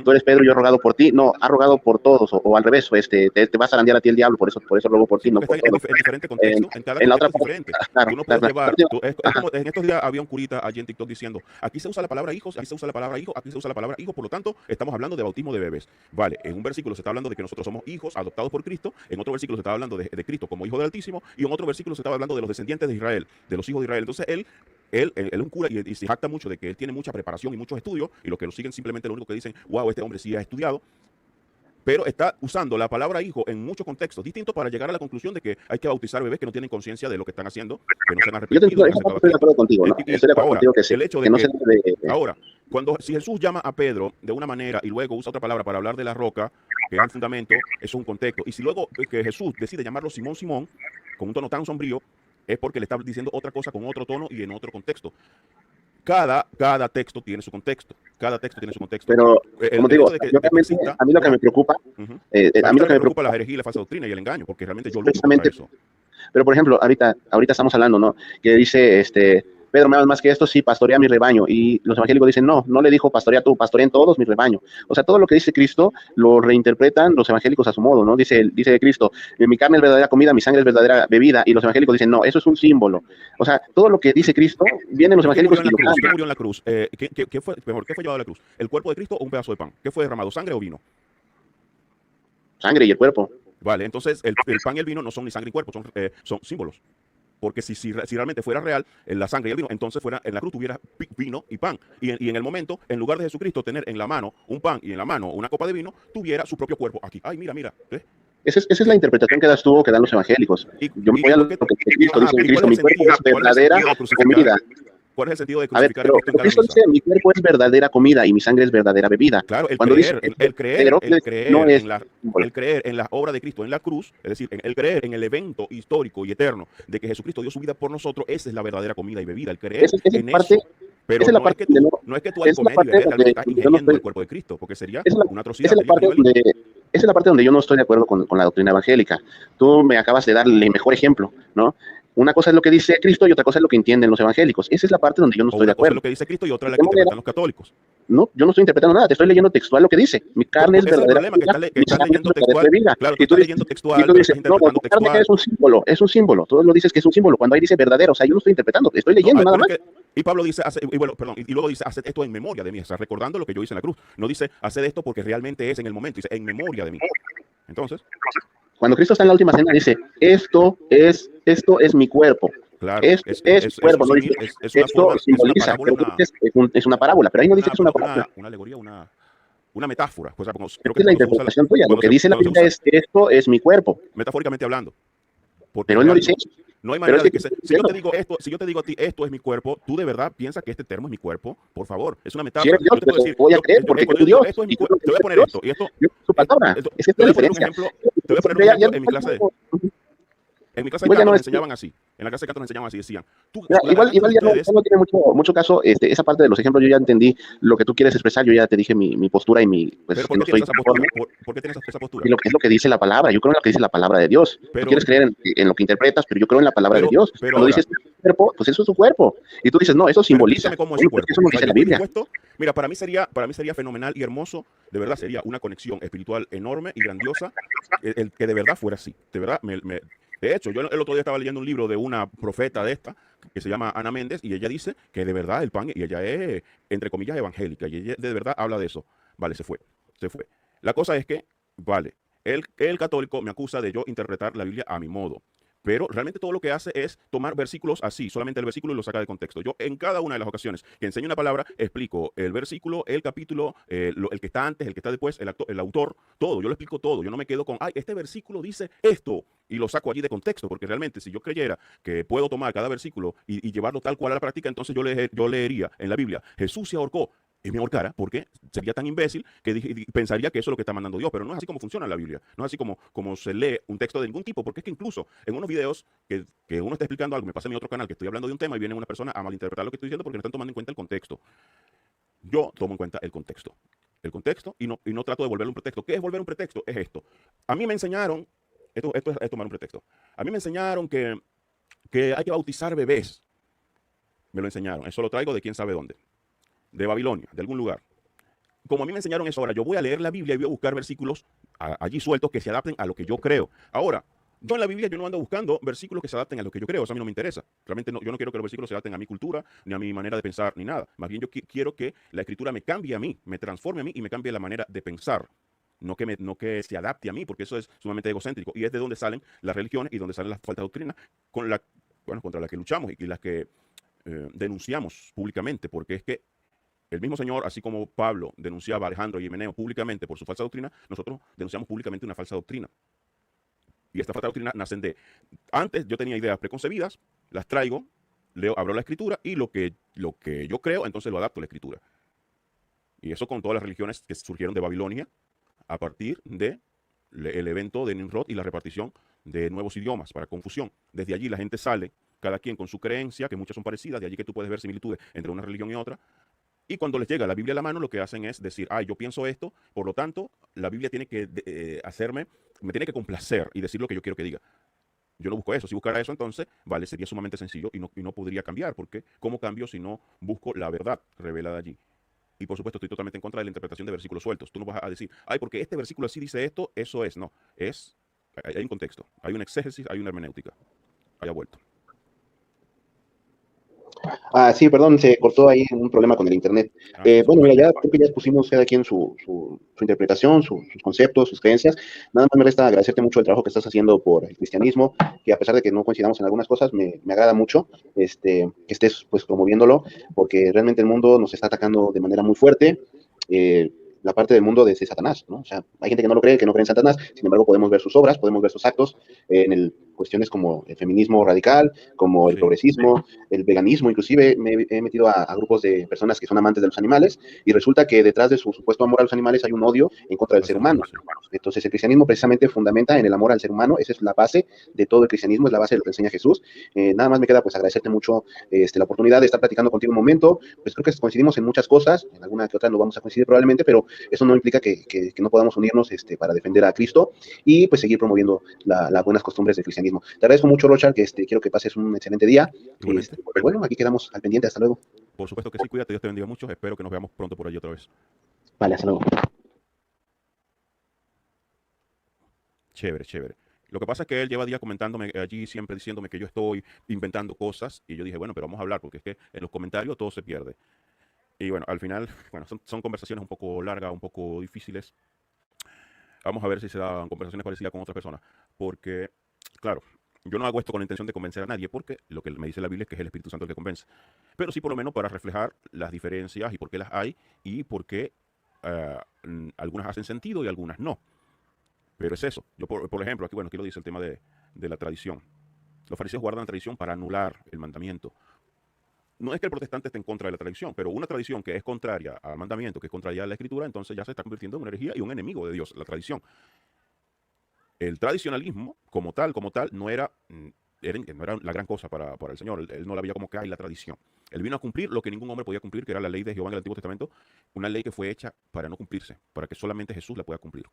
Tú eres Pedro, yo he rogado por ti. No, ha rogado por todos, o al revés, te vas a zarandear a ti el diablo, por eso rogo por Sí, ti, no porque está por todos. en diferente contexto, en cada En la otra contexto es parte, diferente. claro, Tú no claro, puedes claro. llevar, es Ajá. como en estos días había un curita allí en TikTok diciendo, aquí se usa la palabra hijos, aquí se usa la palabra hijo, aquí se usa la palabra hijo, por lo tanto, estamos hablando de bautismo de bebés. Vale, en un versículo se está hablando de que nosotros somos hijos adoptados por Cristo, en otro versículo se está hablando de Cristo como hijo del Altísimo, y en otro versículo se está hablando de los descendientes de Israel, de los hijos de Israel. Entonces, él es un cura y se jacta mucho de que él tiene mucha preparación y muchos estudios, y los que lo siguen simplemente lo único que dicen, wow, este hombre sí ha estudiado, pero está usando la palabra hijo en muchos contextos distintos para llegar a la conclusión de que hay que bautizar bebés que no tienen conciencia de lo que están haciendo, que no se han arrepentido, no han Esa aceptado parte a estoy de Cristo. acuerdo contigo, ¿no? Estoy de acuerdo Ahora, contigo que sí, el hecho de que no se que, debe de. ahora, si Jesús llama a Pedro de una manera y luego usa otra palabra para hablar de la roca, que es el fundamento, eso es un contexto. Y si luego que Jesús decide llamarlo Simón Simón, con un tono tan sombrío, es porque le está diciendo otra cosa con otro tono y en otro contexto. Cada texto tiene su contexto. Cada texto tiene su contexto. Pero, como te El digo, hecho de yo de que realmente, exista a mí lo que una... me preocupa, Ujú. a A mí mí lo que también me me preocupa la preocupa herejía y la falsa doctrina y el engaño, porque realmente yo lucho contra precisamente. eso. Pero, por ejemplo, ahorita estamos hablando, ¿no? Que dice, Pedro, me amas más que esto, sí, pastorea mi rebaño. Y los evangélicos dicen, no, no le dijo pastorea tú, pastoreen todos mi rebaño. O sea, todo lo que dice Cristo lo reinterpretan los evangélicos a su modo, ¿no? Dice Cristo, mi carne es verdadera comida, mi sangre es verdadera bebida. Y los evangélicos dicen, no, eso es un símbolo. O sea, todo lo que dice Cristo, vienen los ¿Y quién murió evangélicos en y la lo cruz? ¿Quién cambian. murió en la cruz? ¿Qué fue, mejor, qué fue llevado a la cruz? ¿El cuerpo de Cristo o un pedazo de pan? ¿Qué fue derramado? ¿Sangre o vino? Sangre y el cuerpo. Vale, entonces el pan y el vino no son ni sangre ni cuerpo, son símbolos. Porque si realmente fuera real, en la sangre y el vino, entonces fuera en la cruz tuviera vino y pan. Y en el momento, en lugar de Jesucristo tener en la mano un pan y en la mano una copa de vino, tuviera su propio cuerpo aquí. Ay, mira, mira. ¿Ves? Esa es la interpretación que das tú o que dan los evangélicos. Yo me voy Y a por lo qué? que dice Cristo. Ajá, Dice pero ¿y Cristo, mi cuerpo es cuál es el verdadera sentido de crucificar? comida. ¿Cuál es el sentido de A ver, crucificar a Cristo en pero cada Cristo misa? dice, mi cuerpo es verdadera comida y mi sangre es verdadera bebida. Claro, Cuando dice Pedro, no es símbolo. el creer en la obra de Cristo en la cruz, es decir, el creer en el evento histórico y eterno de que Jesucristo dio su vida por nosotros, esa es la verdadera comida y bebida, el creer Esa en parte, eso. Pero esa es la no es parte que donde tú, no, no es que tú al es la comer y parte beber realmente donde estás yo no ingiriendo estoy, el cuerpo de Cristo, porque sería esa es una esa atrocidad, es la sería un parte canibalismo. donde, esa es la parte donde yo no estoy de acuerdo con la doctrina evangélica. Tú me acabas de dar el mejor ejemplo, ¿no? Una cosa es lo que dice Cristo y otra cosa es lo que entienden los evangélicos. Esa es la parte donde yo no O estoy de una cosa es acuerdo. lo que dice Cristo y otra es ¿De la qué que manera? interpretan los católicos. No, yo no estoy interpretando nada, te estoy leyendo textual lo que dice. Mi carne es Ese es el verdadera problema, comida, que mi estás sangre es leyendo verdadera textual. bebida. Claro, tú estás leyendo Y textual, tú pero estás dices, no, interpretando la carne textual. es un símbolo. Tú lo dices que es un símbolo, cuando ahí dice verdadero, o sea, yo no estoy interpretando, estoy No, leyendo nada pero más. es que, y Pablo dice, y bueno, perdón, y luego dice, haced esto en memoria de mí, o sea, recordando lo que yo hice en la cruz. No dice, haced esto porque realmente es en el momento, dice, en memoria de mí. Entonces, Cuando Cristo está en la última cena, dice, esto es mi cuerpo. claro, Esto es mi es un cuerpo, no dice, símil, es una esto forma, es una simboliza, parábola, pero tú dices, es una parábola, pero ahí no dice que es una parábola. una alegoría, una metáfora. Pues, o sea, creo Esta que es la cuando se usa, interpretación tuya, lo que dice la cuando se Biblia usa es, esto es mi cuerpo, metafóricamente hablando, porque pero él no dice realmente eso. no hay Pero manera es de que que Cristo si dice, yo no, te digo esto, si yo te digo a ti esto es mi cuerpo, tú de verdad piensas que este termo es mi cuerpo, por favor, es una si eres metáfora. Dios, Yo te pues puedo te decir, voy a creer, porque cuando tú yo digo Dios, esto es mi y tú cuerpo, lo que te voy a dices poner Dios, esto y esto, Dios es su palabra, es que esta te es voy la a poner un diferencia. ejemplo, te voy a poner un ejemplo en mi clase de en mi clase de Igual ya canto no nos es, enseñaban así. En la clase de canto nos enseñaban así, decían, mira, la garganta de ya ustedes, no tiene mucho caso esa parte de los ejemplos, yo ya entendí lo que tú quieres expresar, yo ya te dije mi postura y pues pero que ¿por no qué tienes estoy esa conforme. postura? ¿Por qué tienes esa postura? Y lo que es lo que dice la palabra, yo creo en lo que dice la palabra de Dios. Tú Pero, quieres creer en lo que interpretas, pero yo creo en la palabra de Dios. pero Cuando ahora, dices cuerpo, pues eso es su cuerpo. Y tú dices, no, eso pero simboliza. explícame cómo es su Bueno, pues cuerpo. eso no O sea, dice yo la estoy Biblia. dispuesto, mira, para mí sería fenomenal y hermoso, de verdad sería una conexión espiritual enorme y grandiosa, el que de verdad fuera así. De verdad, de hecho, yo el otro día estaba leyendo un libro de una profeta de esta, que se llama Ana Méndez, y ella dice que de verdad el pan, y ella es, entre comillas, evangélica, y ella de verdad habla de eso. Vale, se fue. La cosa es que, vale, el católico me acusa de yo interpretar la Biblia a mi modo. Pero realmente todo lo que hace es tomar versículos así, solamente el versículo y lo saca de contexto. Yo en cada una de las ocasiones que enseño una palabra, explico el versículo, el capítulo, el que está antes, el que está después, el autor, todo. Yo lo explico todo. Yo no me quedo con, ay, este versículo dice esto y lo saco allí de contexto, porque realmente si yo creyera que puedo tomar cada versículo y llevarlo tal cual a la práctica, entonces yo leería en la Biblia, Jesús se ahorcó y me ahorcara, porque sería tan imbécil que pensaría que eso es lo que está mandando Dios, pero no es así como funciona la Biblia, no es así como se lee un texto de ningún tipo, porque es que incluso en unos videos que uno está explicando algo, me pasa en mi otro canal que estoy hablando de un tema y viene una persona a malinterpretar lo que estoy diciendo porque no están tomando en cuenta el contexto. Yo tomo en cuenta el contexto y no trato de volverlo un pretexto. ¿Qué es volver un pretexto? Es esto. A mí me enseñaron Esto es tomar un pretexto. A mí me enseñaron que hay que bautizar bebés. Me lo enseñaron. Eso lo traigo de quién sabe dónde. De Babilonia, de algún lugar. Como a mí me enseñaron eso, ahora yo voy a leer la Biblia y voy a buscar versículos allí sueltos que se adapten a lo que yo creo. Ahora, yo en la Biblia yo no ando buscando versículos que se adapten a lo que yo creo, eso a mí no me interesa. Realmente no, yo no quiero que los versículos se adapten a mi cultura, ni a mi manera de pensar, ni nada. Más bien yo quiero que la escritura me cambie a mí, me transforme a mí y me cambie la manera de pensar. No que se adapte a mí, porque eso es sumamente egocéntrico. Y es de donde salen las religiones y donde salen las faltas de doctrina contra las que luchamos y las que denunciamos públicamente, porque es que el mismo Señor, así como Pablo denunciaba a Alejandro y Himeneo públicamente por su falsa doctrina, nosotros denunciamos públicamente una falsa doctrina. Y esta falsa doctrina nacen de... Antes yo tenía ideas preconcebidas, las traigo, leo, abro la escritura y lo que yo creo, entonces lo adapto a la escritura. Y eso con todas las religiones que surgieron de Babilonia a partir del evento de Nimrod y la repartición de nuevos idiomas para confusión. Desde allí la gente sale, cada quien con su creencia, que muchas son parecidas, de allí que tú puedes ver similitudes entre una religión y otra. Y cuando les llega la Biblia a la mano, lo que hacen es decir, yo pienso esto, por lo tanto, la Biblia tiene que me tiene que complacer y decir lo que yo quiero que diga. Yo no busco eso. Si buscara eso, entonces, vale, sería sumamente sencillo y no podría cambiar. Porque, ¿cómo cambio si no busco la verdad revelada allí? Y por supuesto, estoy totalmente en contra de la interpretación de versículos sueltos. Tú no vas a decir, porque este versículo así dice esto, eso es. No, hay un contexto, hay un exégesis, hay una hermenéutica. Haya vuelto. Sí, perdón, se cortó ahí un problema con el internet. Sí, Bueno, mira, ya creo que ya expusimos cada quien su interpretación, sus conceptos, sus creencias. Nada más me resta agradecerte mucho el trabajo que estás haciendo por el cristianismo, que a pesar de que no coincidamos en algunas cosas, me agrada mucho que estés pues promoviéndolo, porque realmente el mundo nos está atacando de manera muy fuerte. La parte del mundo de Satanás, ¿no? O sea, hay gente que no lo cree, que no cree en Satanás, sin embargo podemos ver sus obras, podemos ver sus actos cuestiones como el feminismo radical, como el sí, progresismo, el veganismo, inclusive me he metido a grupos de personas que son amantes de los animales y resulta que detrás de su supuesto amor a los animales hay un odio en contra del al ser ser humano. humano, sí. Entonces el cristianismo precisamente fundamenta en el amor al ser humano, esa es la base de todo el cristianismo, es la base de lo que enseña Jesús. Nada más me queda pues agradecerte mucho la oportunidad de estar platicando contigo un momento, pues creo que coincidimos en muchas cosas, en alguna que otra no vamos a coincidir probablemente, pero eso no implica que no podamos unirnos para defender a Cristo y pues seguir promoviendo las buenas costumbres del cristianismo. Te agradezco mucho, Rochard, que quiero que pases un excelente día. Igualmente. Pues bueno, aquí quedamos al pendiente. Hasta luego. Por supuesto que sí, cuídate, Dios te bendiga mucho. Espero que nos veamos pronto por allí otra vez. Vale, hasta luego. Chévere, chévere. Lo que pasa es que él lleva días comentándome allí, siempre diciéndome que yo estoy inventando cosas. Y yo dije, bueno, pero vamos a hablar, porque es que en los comentarios todo se pierde. Y bueno, al final, bueno, son conversaciones un poco largas, un poco difíciles. Vamos a ver si se dan conversaciones parecidas con otras personas. Porque, claro, yo no hago esto con la intención de convencer a nadie, porque lo que me dice la Biblia es que es el Espíritu Santo el que convence. Pero sí, por lo menos, para reflejar las diferencias y por qué las hay y por qué algunas hacen sentido y algunas no. Pero es eso. Yo, por ejemplo, aquí lo dice el tema de la tradición. Los fariseos guardan la tradición para anular el mandamiento. No es que el protestante esté en contra de la tradición, pero una tradición que es contraria al mandamiento, que es contraria a la escritura, entonces ya se está convirtiendo en una herejía y un enemigo de Dios, la tradición. El tradicionalismo, como tal, no era la gran cosa para el Señor. Él no la veía como que hay la tradición. Él vino a cumplir lo que ningún hombre podía cumplir, que era la ley de Jehová en el Antiguo Testamento, una ley que fue hecha para no cumplirse, para que solamente Jesús la pueda cumplir.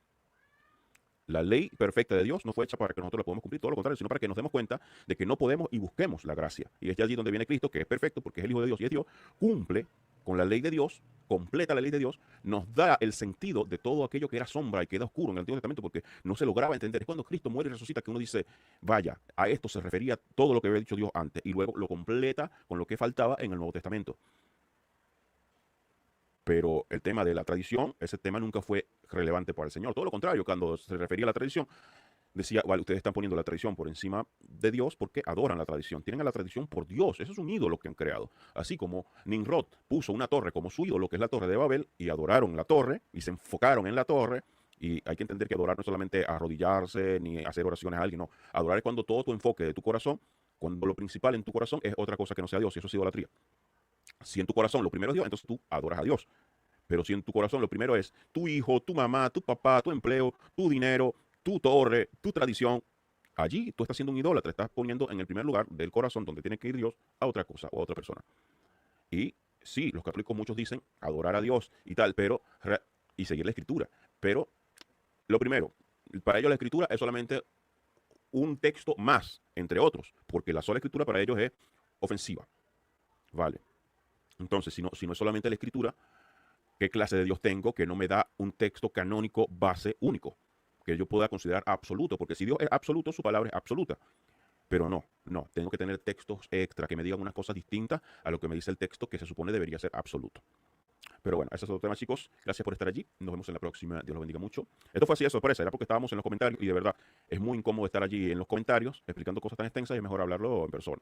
La ley perfecta de Dios no fue hecha para que nosotros la podamos cumplir, todo lo contrario, sino para que nos demos cuenta de que no podemos y busquemos la gracia. Y es allí donde viene Cristo, que es perfecto porque es el Hijo de Dios y es Dios, cumple con la ley de Dios, completa la ley de Dios, nos da el sentido de todo aquello que era sombra y queda oscuro en el Antiguo Testamento porque no se lograba entender. Es cuando Cristo muere y resucita que uno dice, vaya, a esto se refería todo lo que había dicho Dios antes y luego lo completa con lo que faltaba en el Nuevo Testamento. Pero el tema de la tradición, ese tema nunca fue relevante para el Señor. Todo lo contrario, cuando se refería a la tradición, decía, vale, ustedes están poniendo la tradición por encima de Dios porque adoran la tradición. Tienen a la tradición por Dios. Eso es un ídolo que han creado. Así como Nimrod puso una torre como su ídolo, que es la torre de Babel, y adoraron la torre y se enfocaron en la torre. Y hay que entender que adorar no es solamente arrodillarse ni hacer oraciones a alguien, no. Adorar es cuando todo tu enfoque de tu corazón, cuando lo principal en tu corazón es otra cosa que no sea Dios, y eso es idolatría. Si en tu corazón lo primero es Dios, entonces tú adoras a Dios. Pero si en tu corazón lo primero es tu hijo, tu mamá, tu papá, tu empleo, tu dinero, tu torre, tu tradición, allí tú estás siendo un idólatra, estás poniendo en el primer lugar del corazón donde tiene que ir Dios a otra cosa o a otra persona. Y sí, los católicos muchos dicen adorar a Dios y tal, y seguir la escritura. Pero lo primero, para ellos la escritura es solamente un texto más, entre otros, porque la sola escritura para ellos es ofensiva. Vale. Entonces, si no es solamente la escritura, ¿qué clase de Dios tengo que no me da un texto canónico base único? Que yo pueda considerar absoluto, porque si Dios es absoluto, su palabra es absoluta. Pero no, tengo que tener textos extra que me digan unas cosas distintas a lo que me dice el texto que se supone debería ser absoluto. Pero bueno, ese es otro tema, chicos. Gracias por estar allí. Nos vemos en la próxima. Dios los bendiga mucho. Esto fue así de sorpresa, era porque estábamos en los comentarios y de verdad es muy incómodo estar allí en los comentarios explicando cosas tan extensas y es mejor hablarlo en persona.